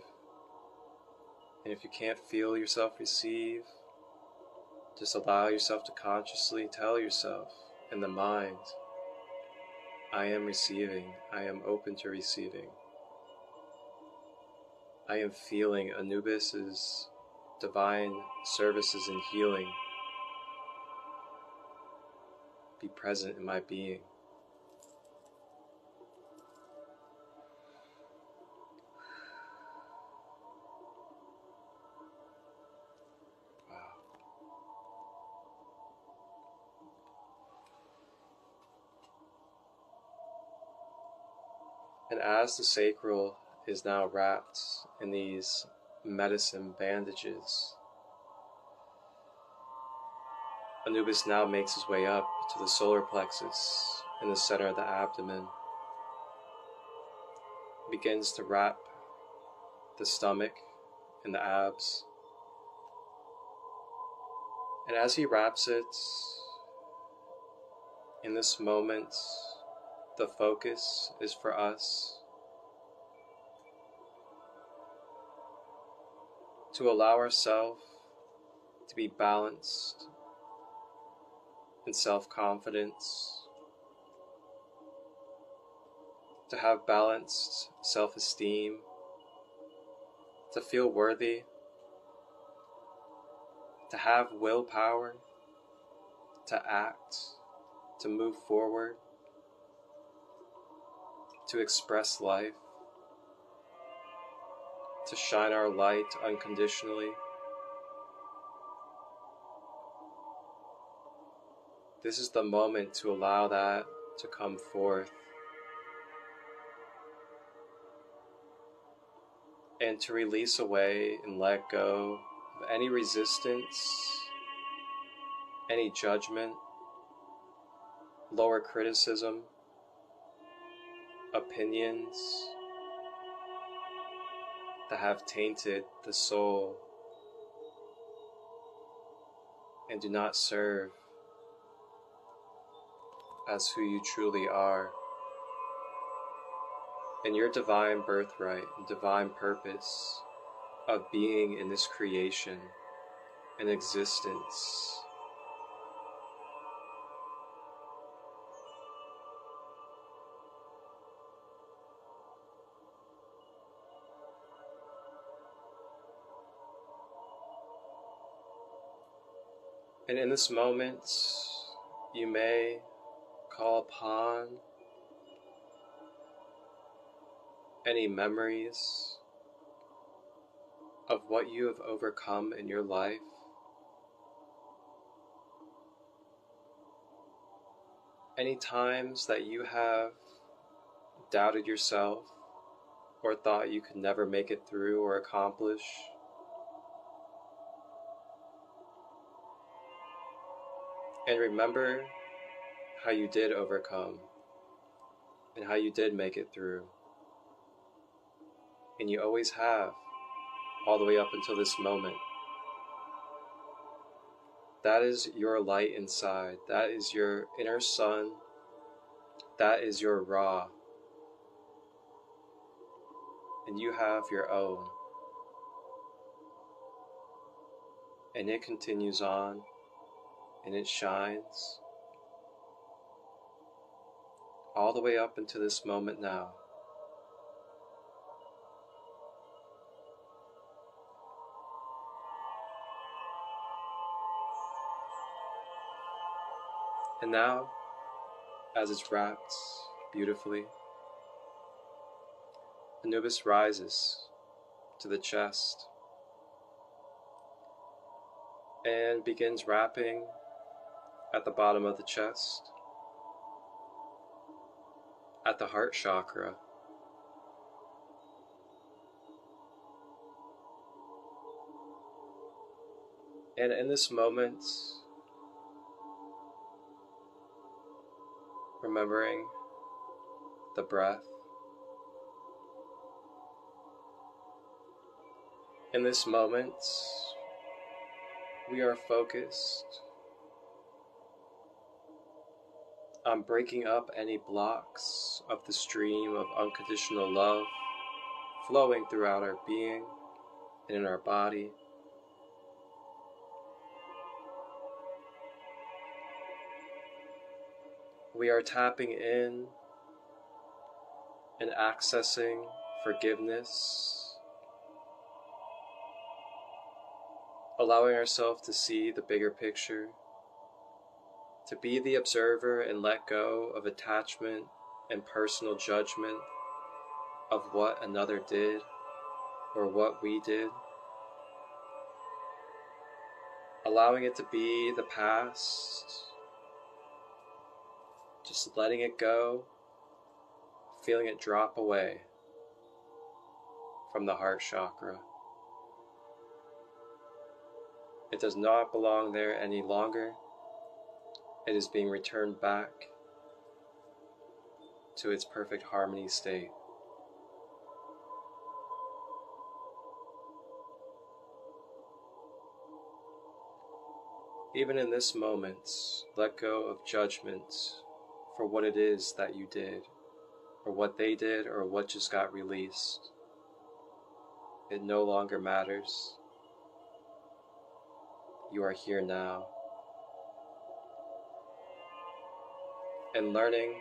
And if you can't feel yourself receive, just allow yourself to consciously tell yourself in the mind, I am receiving, I am open to receiving. I am feeling Anubis's divine services and healing be present in my being. And as the sacral is now wrapped in these medicine bandages, Anubis now makes his way up to the solar plexus in the center of the abdomen. Begins to wrap the stomach and the abs. And as he wraps it, in this moment, the focus is for us to allow ourselves to be balanced in self-confidence, to have balanced self-esteem, to feel worthy, to have willpower, to act, to move forward, to express life, to shine our light unconditionally. This is the moment to allow that to come forth and to release away and let go of any resistance, any judgment, lower criticism, opinions that have tainted the soul and do not serve as who you truly are and your divine birthright and divine purpose of being in this creation and existence. And in this moment, you may call upon any memories of what you have overcome in your life. Any times that you have doubted yourself or thought you could never make it through or accomplish. And remember how you did overcome and how you did make it through. And you always have, all the way up until this moment. That is your light inside. That is your inner sun. That is your Ra. And you have your own. And it continues on, and it shines all the way up into this moment now. And now, as it's wrapped beautifully, Anubis rises to the chest and begins wrapping at the bottom of the chest, at the heart chakra. And in this moment, remembering the breath. In this moment, we are focused on breaking up any blocks of the stream of unconditional love flowing throughout our being and in our body. We are tapping in and accessing forgiveness, allowing ourselves to see the bigger picture, to be the observer and let go of attachment and personal judgment of what another did or what we did, allowing it to be the past, just letting it go, feeling it drop away from the heart chakra. It does not belong there any longer. It is being returned back to its perfect harmony state. Even in this moment, let go of judgment for what it is that you did, or what they did, or what just got released. It no longer matters. You are here now. And learning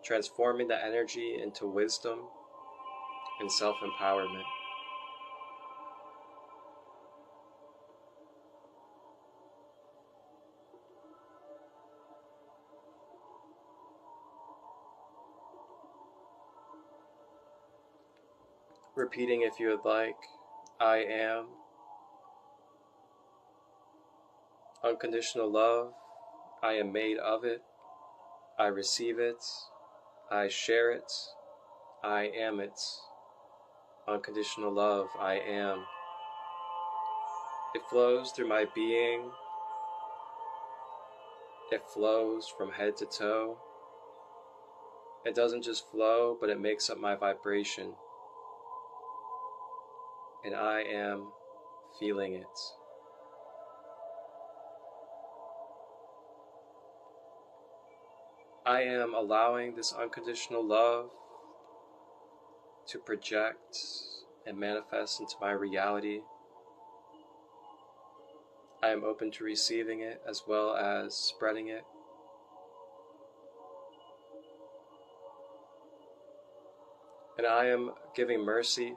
transforming the energy into wisdom and self-empowerment. Repeating, if you would like, I am unconditional love. I am made of it. I receive it. I share it. I am it. Unconditional love, I am. It flows through my being. It flows from head to toe. It doesn't just flow, but it makes up my vibration. And I am feeling it. I am allowing this unconditional love to project and manifest into my reality. I am open to receiving it as well as spreading it. And I am giving mercy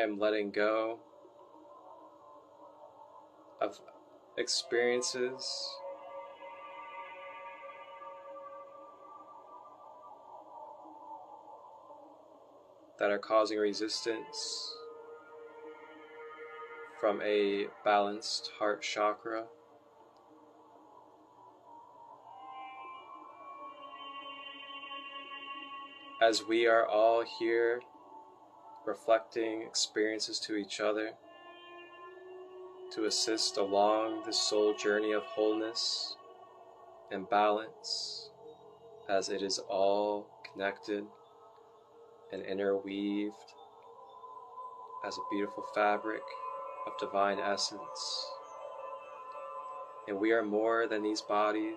am letting go of experiences that are causing resistance from a balanced heart chakra. As we are all here reflecting experiences to each other to assist along this soul journey of wholeness and balance, as it is all connected and interweaved as a beautiful fabric of divine essence. And we are more than these bodies,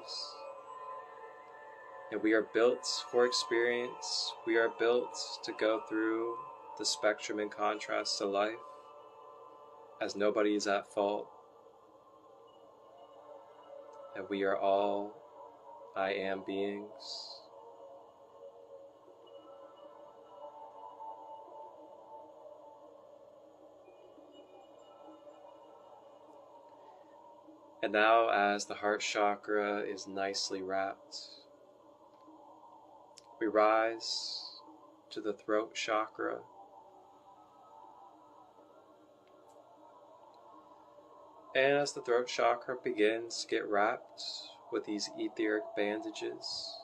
and we are built for experience. We are built to go through the spectrum and contrast to life, as nobody is at fault, and we are all I am beings. And now, as the heart chakra is nicely wrapped, we rise to the throat chakra. And as the throat chakra begins to get wrapped with these etheric bandages,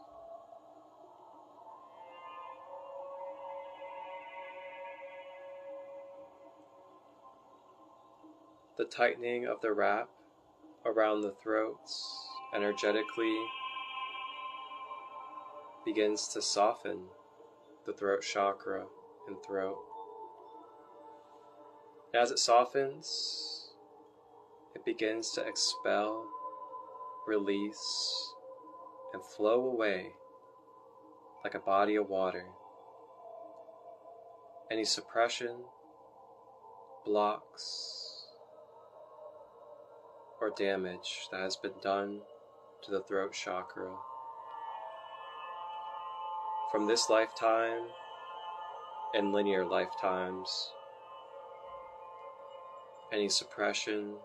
the tightening of the wrap around the throats energetically begins to soften the throat chakra and throat. As it softens, it begins to expel, release, and flow away like a body of water. Any suppression, blocks, or damage that has been done to the throat chakra from this lifetime and linear lifetimes. Any suppression,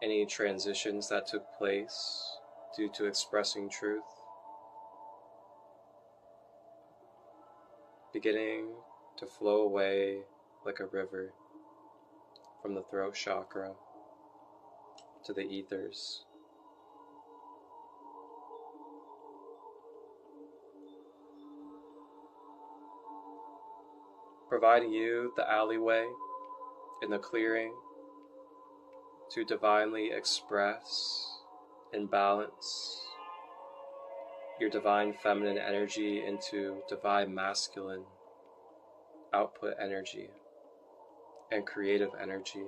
any transitions that took place due to expressing truth, beginning to flow away like a river from the throat chakra to the ethers. Providing you the alleyway in the clearing to divinely express and balance your divine feminine energy into divine masculine output energy and creative energy.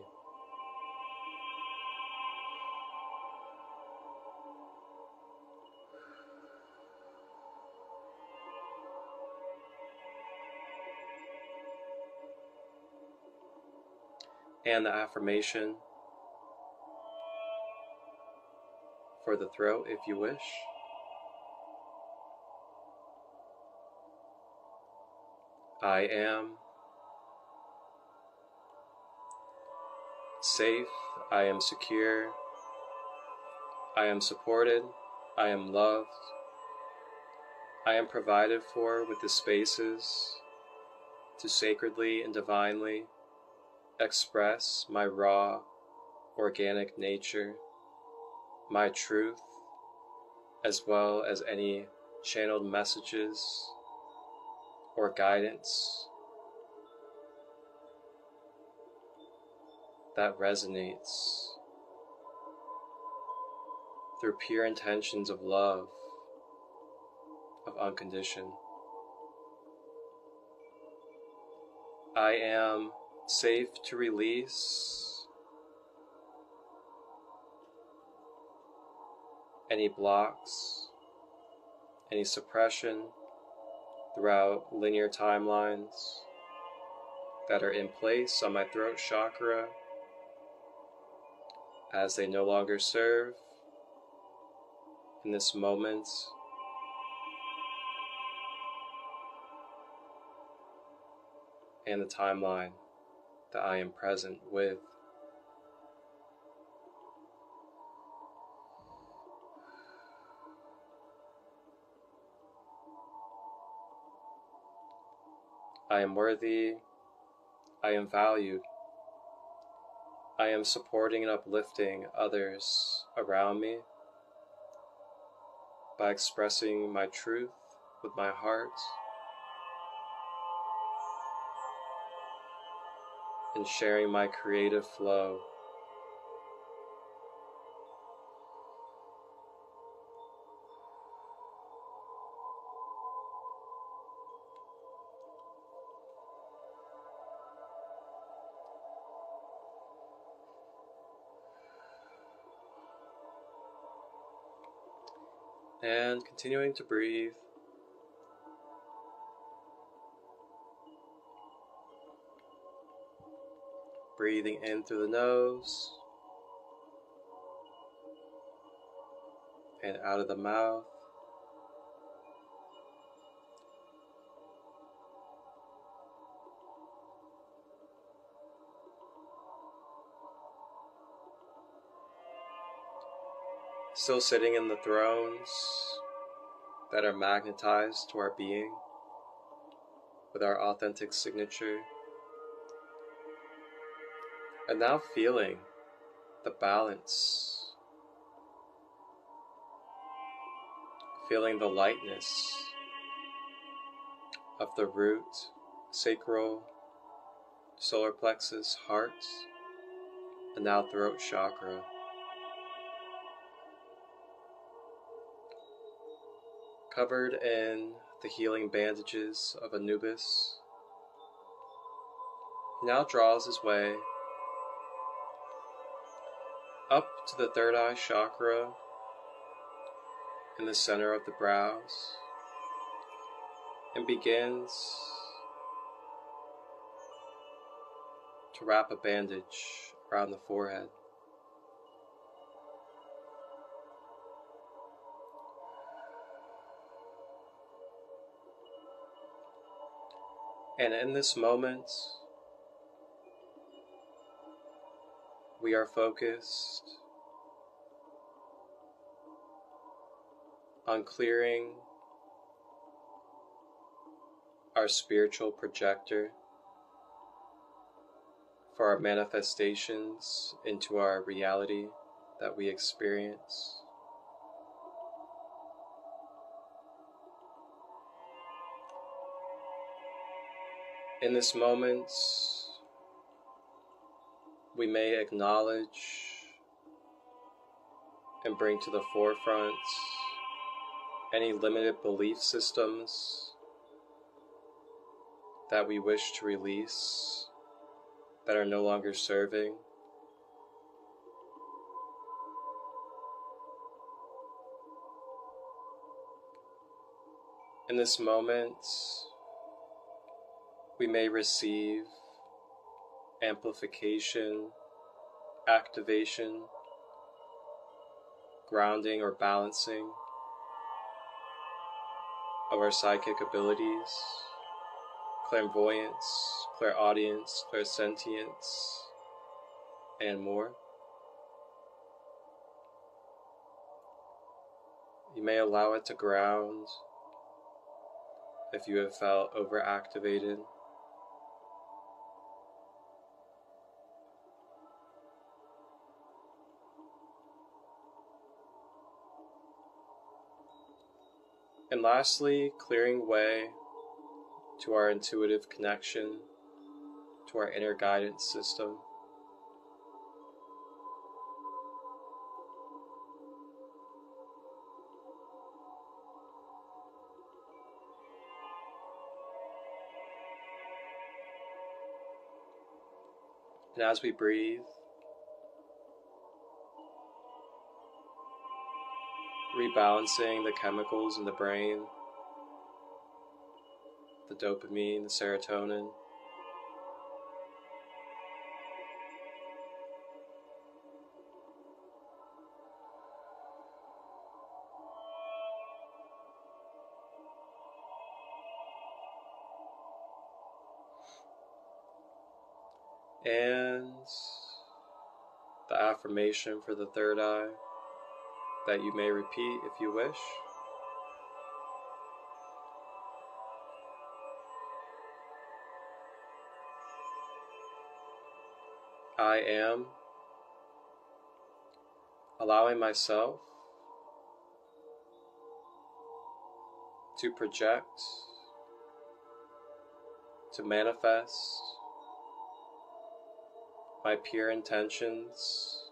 And the affirmation for the throat, if you wish. I am safe, I am secure, I am supported, I am loved, I am provided for with the spaces to sacredly and divinely express my raw, organic nature, my truth, as well as any channeled messages or guidance that resonates through pure intentions of love, of unconditioned. I am safe to release any blocks, any suppression throughout linear timelines that are in place on my throat chakra, as they no longer serve in this moment and the timeline that I am present with. I am worthy. I am valued. I am supporting and uplifting others around me by expressing my truth with my heart and sharing my creative flow. And continuing to breathe. Breathing in through the nose and out of the mouth. Still sitting in the thrones that are magnetized to our being with our authentic signature. And now feeling the balance, feeling the lightness of the root, sacral, solar plexus, heart, and now throat chakra. Covered in the healing bandages of Anubis, he now draws his way up to the third eye chakra in the center of the brows and begins to wrap a bandage around the forehead. And in this moment, we are focused on clearing our spiritual projector for our manifestations into our reality that we experience. In this moment, we may acknowledge and bring to the forefront any limited belief systems that we wish to release that are no longer serving. In this moment, we may receive amplification, activation, grounding or balancing of our psychic abilities, clairvoyance, clairaudience, clairsentience, and more. You may allow it to ground if you have felt overactivated. And lastly, clearing way to our intuitive connection, to our inner guidance system. And as we breathe, rebalancing the chemicals in the brain, the dopamine, the serotonin, And the affirmation for the third eye that you may repeat if you wish. I am allowing myself to project, to manifest my pure intentions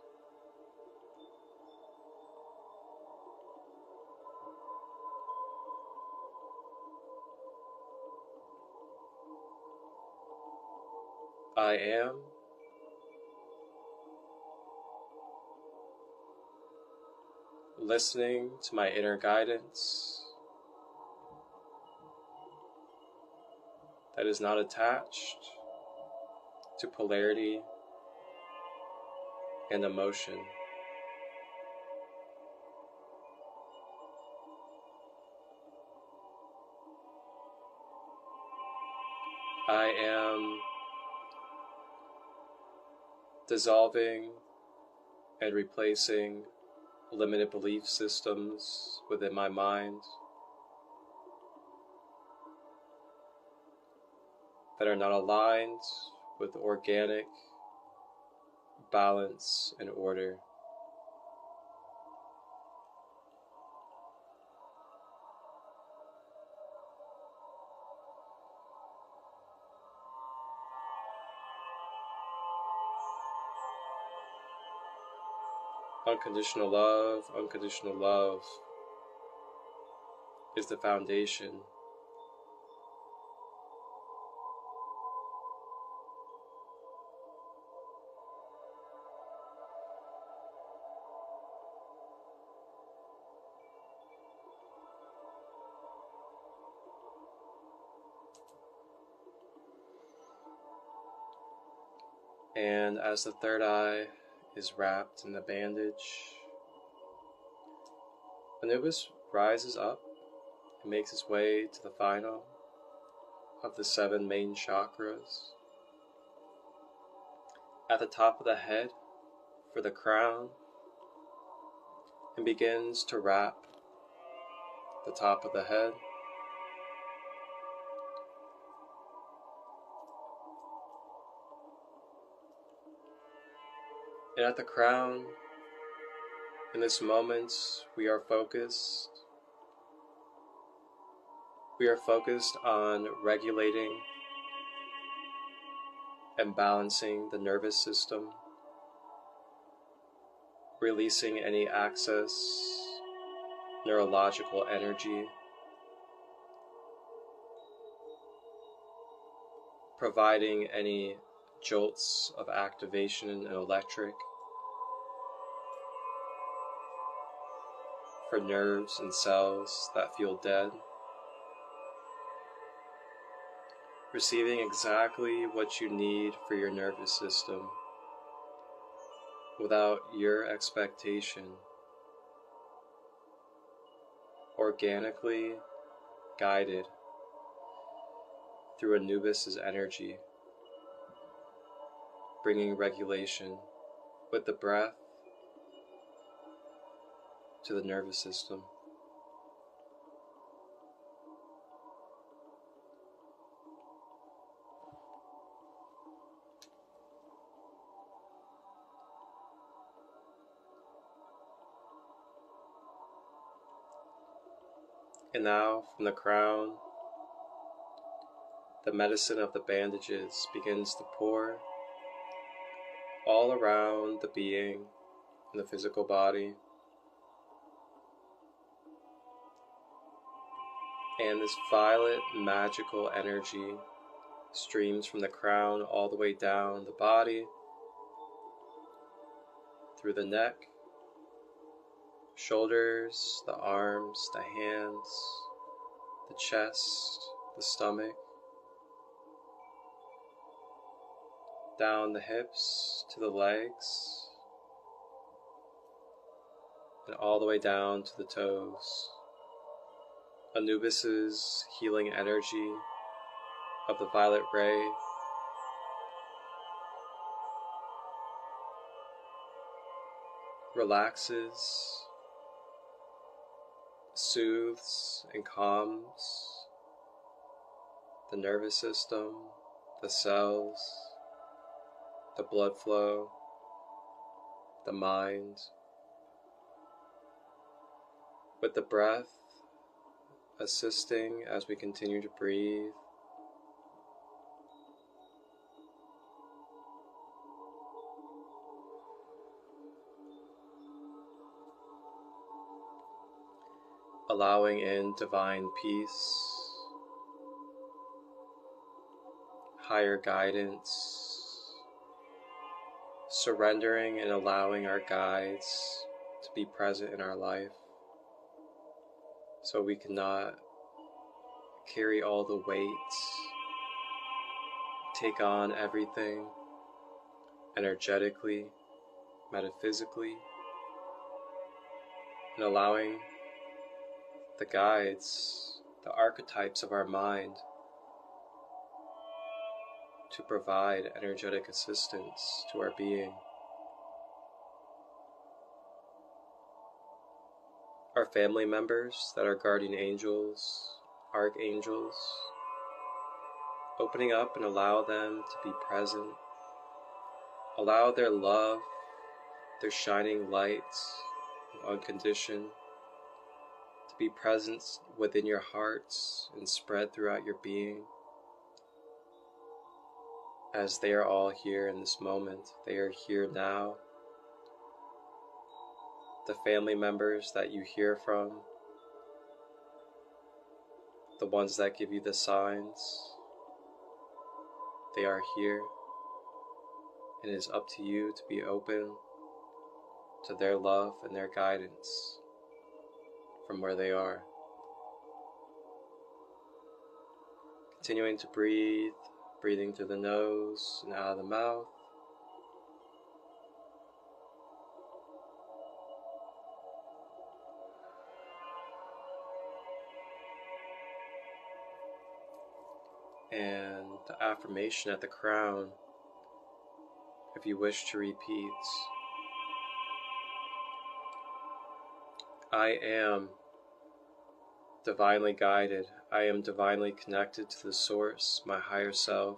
I am listening to my inner guidance that is not attached to polarity and emotion. I am dissolving and replacing limited belief systems within my mind that are not aligned with organic balance and order. Unconditional love is the foundation. And as the third eye is wrapped in the bandage, Anubis rises up and makes his way to the final of the 7 main chakras. At the top of the head for the crown, and begins to wrap the top of the head. And at the crown, in this moment, we are focused. We are focused on regulating and balancing the nervous system, releasing any excess neurological energy, providing any jolts of activation and electric for nerves and cells that feel dead, receiving exactly what you need for your nervous system without your expectation, organically guided through Anubis' energy, bringing regulation with the breath to the nervous system. And now, from the crown, the medicine of the bandages begins to pour all around the being in the physical body. And this violet magical energy streams from the crown all the way down the body, through the neck, shoulders, the arms, the hands, the chest, the stomach, down the hips to the legs, and all the way down to the toes. Anubis' healing energy of the violet ray relaxes, soothes, and calms the nervous system, the cells, the blood flow, the mind, with the breath assisting as we continue to breathe. Allowing in divine peace, higher guidance, surrendering and allowing our guides to be present in our life so we cannot carry all the weights, take on everything energetically, metaphysically, and allowing the guides, the archetypes of our mind to provide energetic assistance to our being. Our family members that are guardian angels, archangels, opening up and allow them to be present. Allow their love, their shining lights of unconditioned to be present within your hearts and spread throughout your being, as they are all here in this moment. They are here now. The family members that you hear from, the ones that give you the signs, they are here, and it is up to you to be open to their love and their guidance from where they are. Continuing to breathe, breathing through the nose and out of the mouth. And the affirmation at the crown, if you wish to repeat: I am divinely guided. I am divinely connected to the source, my higher self,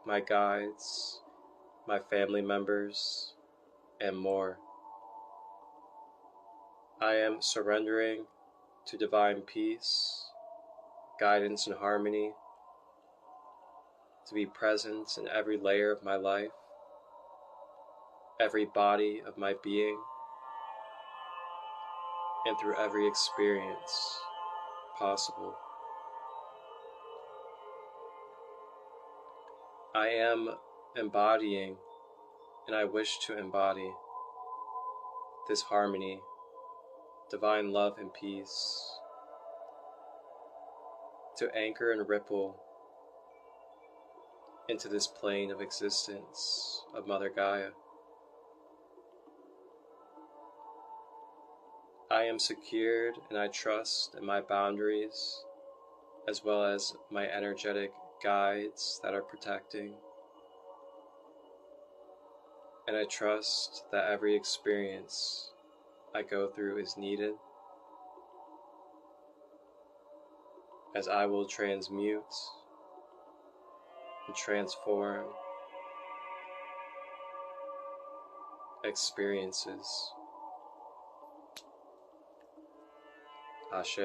my guides, my family members, and more. I am surrendering to divine peace, guidance, and harmony to be present in every layer of my life, every body of my being, and through every experience possible. I am embodying, and I wish to embody, this harmony, divine love and peace, to anchor and ripple into this plane of existence of Mother Gaia. I am secured, and I trust in my boundaries, as well as my energetic guides that are protecting. And I trust that every experience I go through is needed, as I will transmute and transform experiences. Ashe.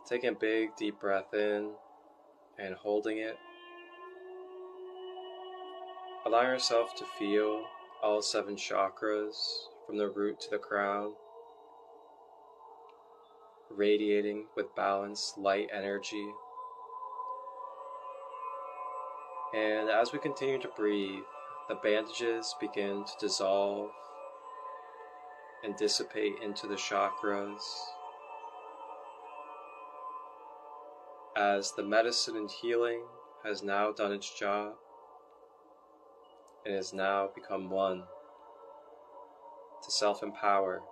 Taking a big deep breath in and holding it. Allow yourself to feel all 7 chakras from the root to the crown, radiating with balanced light energy. And as we continue to breathe, the bandages begin to dissolve and dissipate into the chakras, as the medicine and healing has now done its job and has now become one to self-empower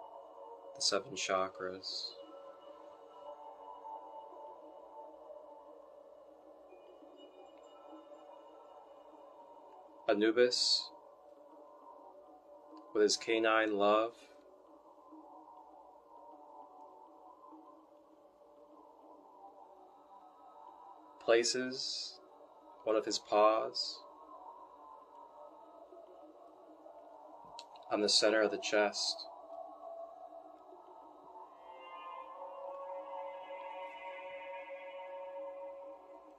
the 7 chakras. Anubis, with his canine love, places one of his paws on the center of the chest.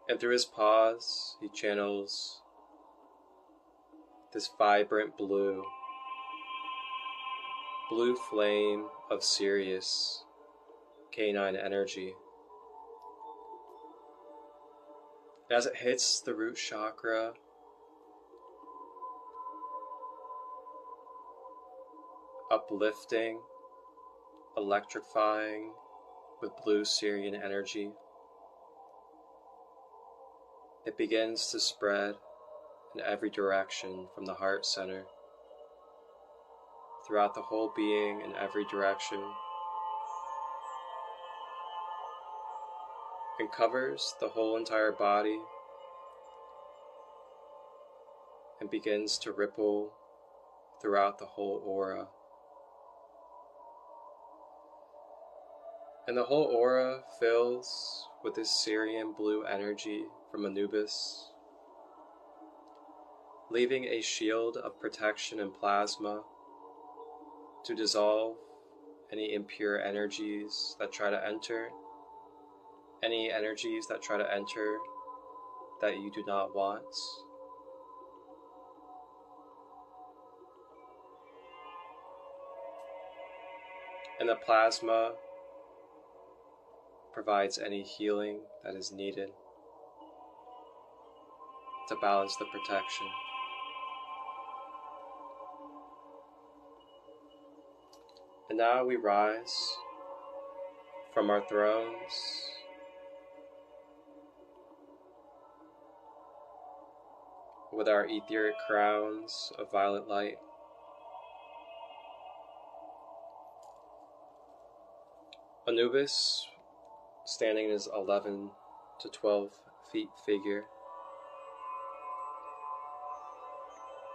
And through his paws, he channels this vibrant blue flame of Sirius canine energy. As it hits the root chakra, uplifting, electrifying with blue Sirian energy, it begins to spread in every direction from the heart center, throughout the whole being in every direction, and covers the whole entire body and begins to ripple throughout the whole aura. And the whole aura fills with this Sirian blue energy from Anubis, leaving a shield of protection and plasma to dissolve any impure energies that try to enter, any energies that try to enter that you do not want. And the plasma provides any healing that is needed to balance the protection. And now we rise from our thrones with our etheric crowns of violet light. Anubis, standing in his 11 to 12 feet figure,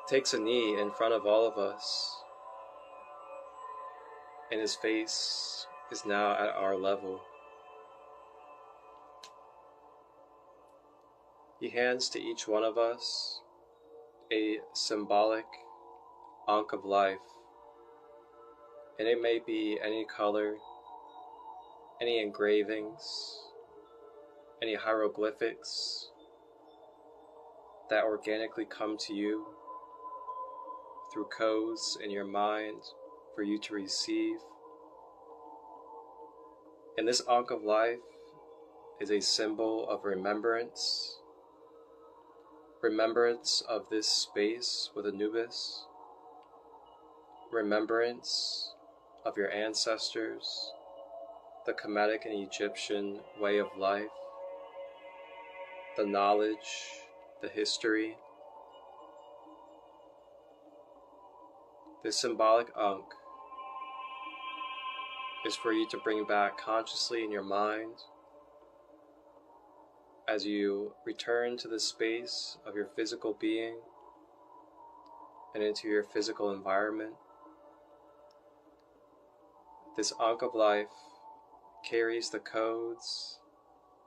takes a knee in front of all of us, and his face is now at our level. He hands to each one of us a symbolic ankh of life, and it may be any color, any engravings, any hieroglyphics that organically come to you through codes in your mind for you to receive. And this ankh of life is a symbol of remembrance of this space with Anubis, remembrance of your ancestors, the Kemetic and Egyptian way of life, the knowledge, the history. This symbolic ankh is for you to bring back consciously in your mind as you return to the space of your physical being and into your physical environment. This ankh of life carries the codes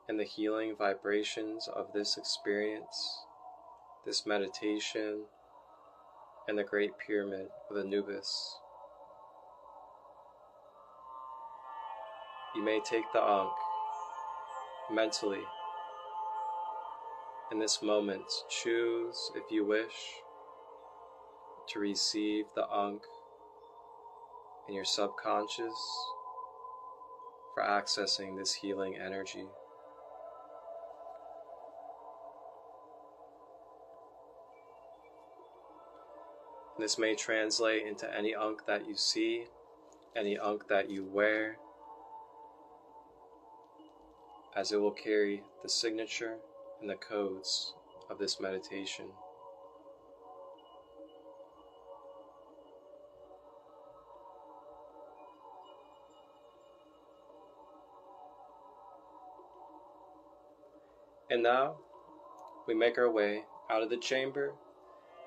and the healing vibrations of this experience, this meditation, and the Great Pyramid with Anubis. You may take the ankh mentally in this moment. Choose, if you wish, to receive the ankh in your subconscious for accessing this healing energy. This may translate into any ankh that you see, any ankh that you wear, as it will carry the signature and the codes of this meditation. And now we make our way out of the chamber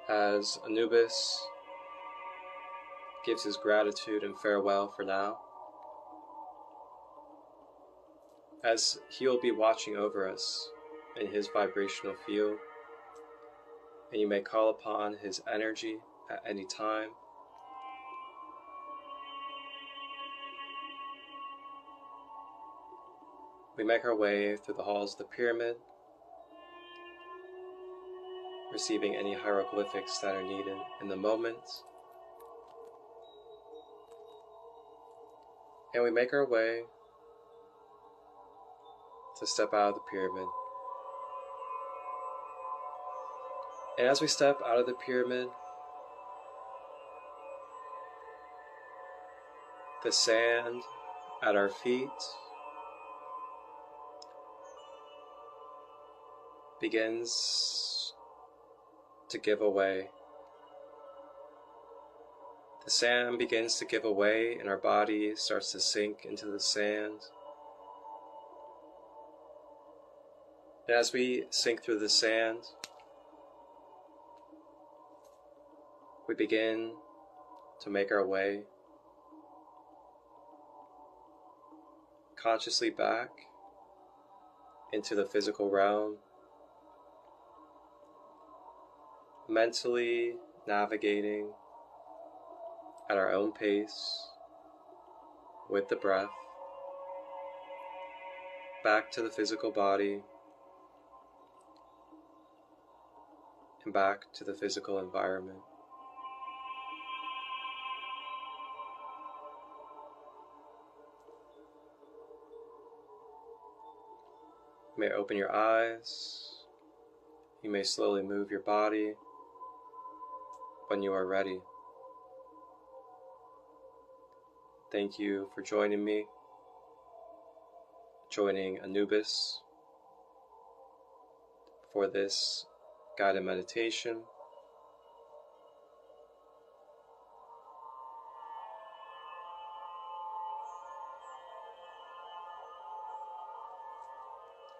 as Anubis gives his gratitude and farewell for now, as he will be watching over us in his vibrational field, and you may call upon his energy at any time. We make our way through the halls of the pyramid, receiving any hieroglyphics that are needed in the moment. And we make our way to step out of the pyramid. And as we step out of the pyramid, the sand at our feet begins to give away. The sand begins to give away and our body starts to sink into the sand. And as we sink through the sand, we begin to make our way consciously back into the physical realm, mentally navigating at our own pace with the breath back to the physical body and back to the physical environment. You may open your eyes. You may slowly move your body when you are ready. Thank you for joining me, joining Anubis for this guided meditation.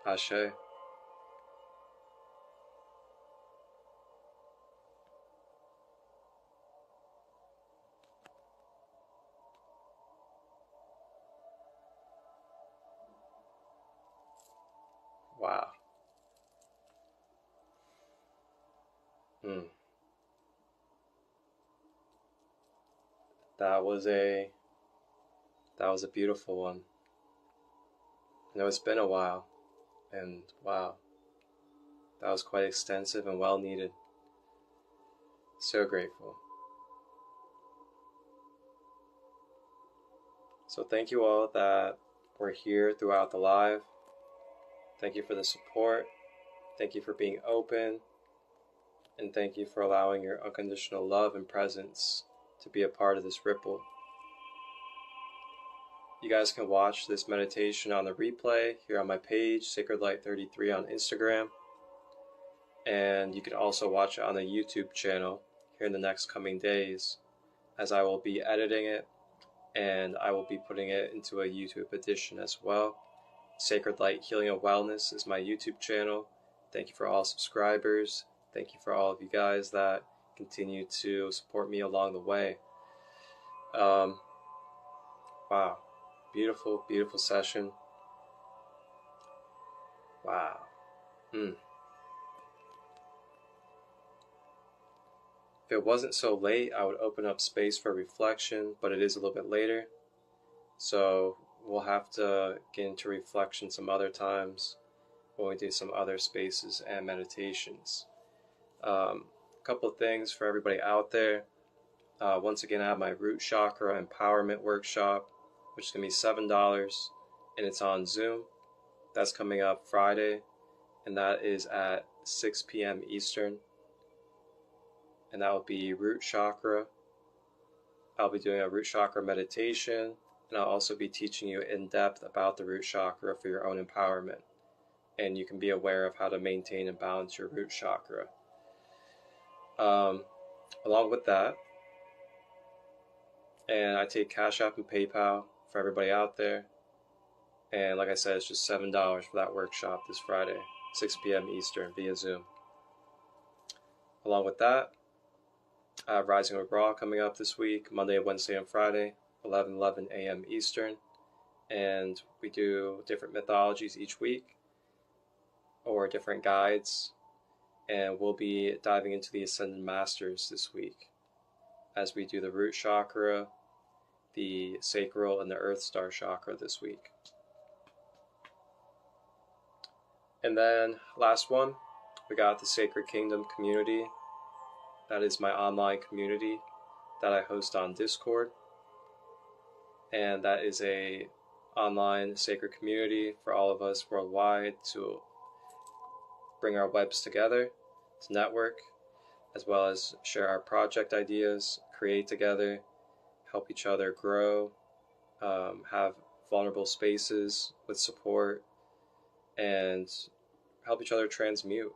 Ashe. Wow. That was a beautiful one. I know it's been a while, and wow, that was quite extensive and well needed. So grateful. So thank you all that were here throughout the live. Thank you for the support. Thank you for being open. And thank you for allowing your unconditional love and presence to be a part of this ripple. You guys can watch this meditation on the replay here on my page, SacredLight33 on Instagram. And you can also watch it on the YouTube channel here in the next coming days, as I will be editing it and I will be putting it into a YouTube edition as well. Sacred Light Healing and Wellness is my YouTube channel. Thank you for all subscribers. Thank you for all of you guys that continue to support me along the way. Wow. Beautiful, beautiful session. Wow. If it wasn't so late, I would open up space for reflection, but it is a little bit later. So we'll have to get into reflection some other times when we do some other spaces and meditations. A couple of things for everybody out there. Once again, I have my Root Chakra Empowerment Workshop, which is going to be $7, and it's on Zoom. That's coming up Friday, and that is at 6 p.m. Eastern. And that will be Root Chakra. I'll be doing a Root Chakra meditation, and I'll also be teaching you in depth about the Root Chakra for your own empowerment. And you can be aware of how to maintain and balance your Root Chakra. Along with that, and I take Cash App and PayPal for everybody out there. And like I said, it's just $7 for that workshop this Friday. 6 p.m. Eastern via Zoom. Along with that, Rising with Raw coming up this week, Monday, Wednesday, and Friday, 11 a.m. Eastern. And we do different mythologies each week, or different guides. And we'll be diving into the Ascended Masters this week, as we do the root chakra, the sacral, and the Earth Star chakra this week. And then last one, we got the Sacred Kingdom community. That is my online community that I host on Discord. And that is a online sacred community for all of us worldwide to bring our webs together, to network, as well as share our project ideas, create together, help each other grow, have vulnerable spaces with support, and help each other transmute.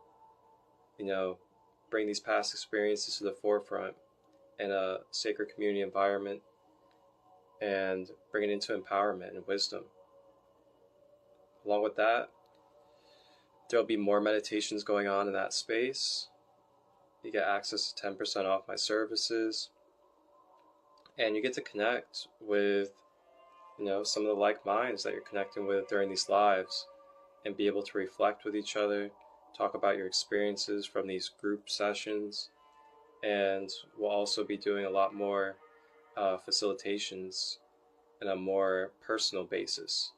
Bring these past experiences to the forefront in a sacred community environment and bring it into empowerment and wisdom. Along with that, there'll be more meditations going on in that space. You get access to 10% off my services, and you get to connect with some of the like minds that you're connecting with during these lives, and be able to reflect with each other, talk about your experiences from these group sessions. And we'll also be doing a lot more facilitations in a more personal basis,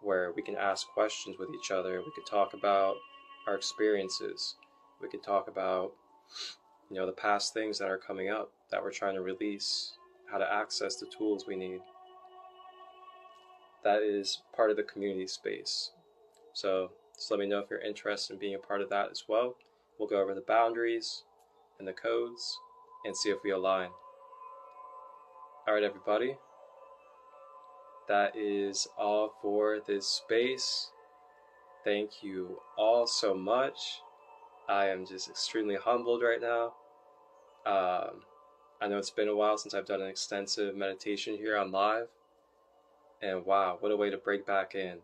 where we can ask questions with each other. We could talk about our experiences. We could talk about the past things that are coming up that we're trying to release, how to access the tools we need. That is part of the community space. So just let me know if you're interested in being a part of that as well. We'll go over the boundaries and the codes and see if we align. All right, everybody. That is all for this space. Thank you all so much. I am just extremely humbled right now. I know it's been a while since I've done an extensive meditation here on live. And wow, what a way to break back in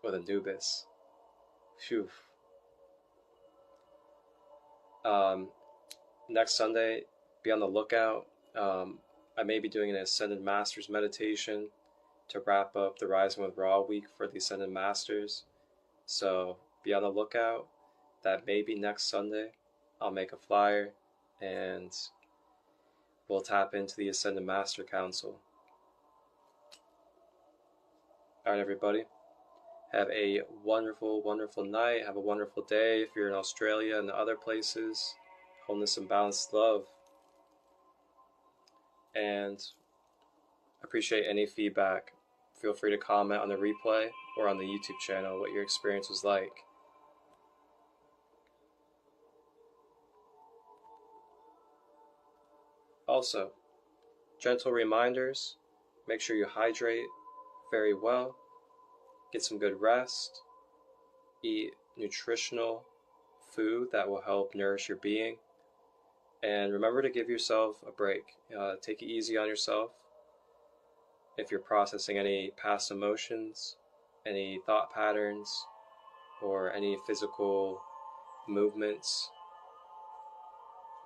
with Anubis. Phew. Next Sunday, be on the lookout. I may be doing an Ascended Masters meditation to wrap up the Rising with Raw week for the Ascended Masters. So be on the lookout. That may be next Sunday. I'll make a flyer and we'll tap into the Ascended Master Council. Alright, everybody. Have a wonderful, wonderful night. Have a wonderful day if you're in Australia and other places. Wholeness and balanced love. And appreciate any feedback. Feel free to comment on the replay or on the YouTube channel what your experience was like. Also, gentle reminders. Make sure you hydrate very well. Get some good rest. Eat nutritional food that will help nourish your being. And remember to give yourself a break. Take it easy on yourself. If you're processing any past emotions, any thought patterns, or any physical movements,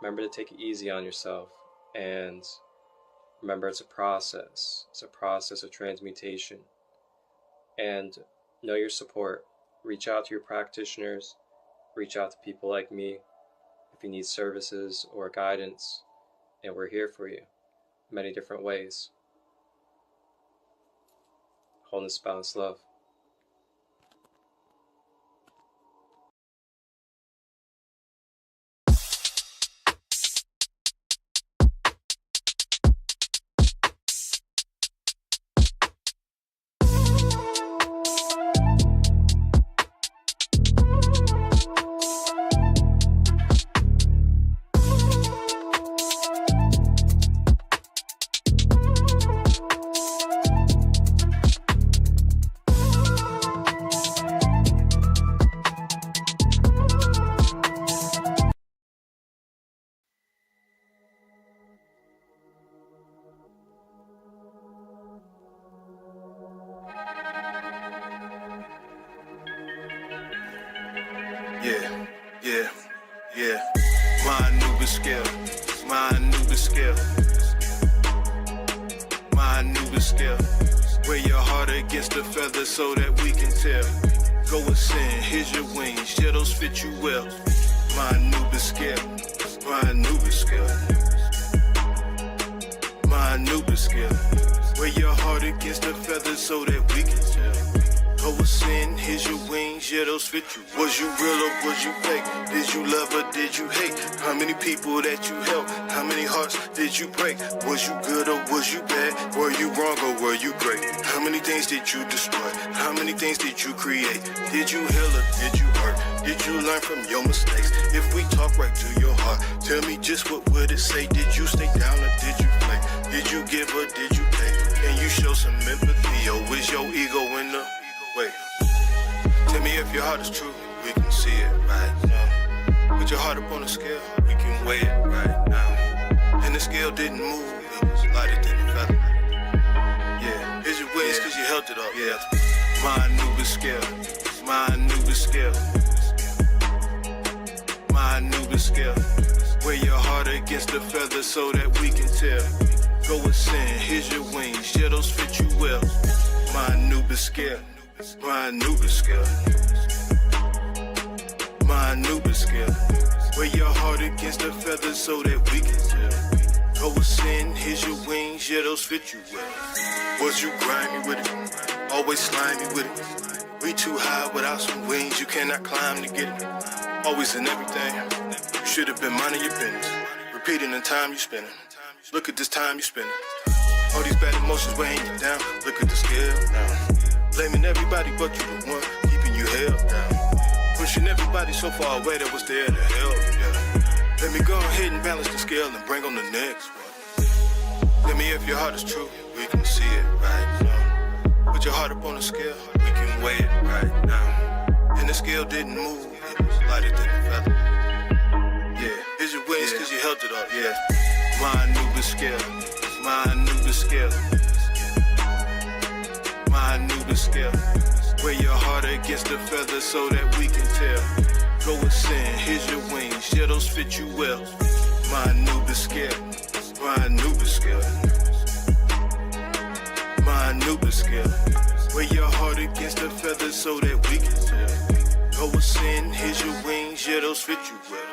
remember to take it easy on yourself. And remember, it's a process. It's a process of transmutation. And know your support. Reach out to your practitioners. Reach out to people like me if you need services or guidance. And we're here for you in many different ways. Wholeness, balance, love. Yeah, yeah, yeah. My Anubis scale, my Anubis scale, my Anubis scale. Wear your heart against the feather so that we can tell. Go ascend, here's your wings, yeah, those fit you well. My Anubis scale, my Anubis scale, my Anubis scale. Wear your heart against the feather so that we can tell. Go ascend, here's your wings, yeah, those fit you. Was you real or was you fake? Did you love or did you hate? How many people that you helped? How many hearts did you break? Was you good or was you bad? Were you wrong or were you great? How many things did you destroy? How many things did you create? Did you heal or did you hurt? Did you learn from your mistakes? If we talk right to your heart, tell me just what would it say? Did you stay down or did you play? Did you give or did you take? Can you show some empathy or is your ego in the way? Tell me if your heart is true, we can see it right now. Put your heart up on the scale, we can weigh it right now. And the scale didn't move, it was lighter than the feather. Yeah, here's your wings cause you held it up. Yeah, my Anubis scale, my Anubis scale, my Anubis scale. Wear your heart against the feather so that we can tell. Go ascend, here's your wings, yeah, those fit you well. My Anubis scale, my Anubis scale, my Anubis scale. Wear your heart against the feather so that we can tell. Go ascend, here's your wings, yeah, those fit you well. Was you grimy with it? Always slimy with it? We too high without some wings, you cannot climb to get it. Always in everything, you should have been minding your business. Repeating the time you spending. Look at this time you spending. All these bad emotions weighing you down. Look at the scale now. Blaming everybody but you the one keeping you held down. Pushing everybody so far away that was there to help, yeah. Let me go ahead and balance the scale and bring on the next one. Tell me if your heart is true, we can see it right now. Put your heart up on the scale, we can weigh it right now. And the scale didn't move, it was lighter than the feather. Yeah, here's your wings cause you held it up, yeah. My Anubis scale, my Anubis scale, my Anubis scale. Wear your heart against the feather so that we can tell. Go ascend, here's your wings, yeah, those fit you well. My Anubis scale, my Anubis scale, my Anubis scale. Wear your heart against the feather so that we can tell. Go ascend, here's your wings, yeah, those fit you well.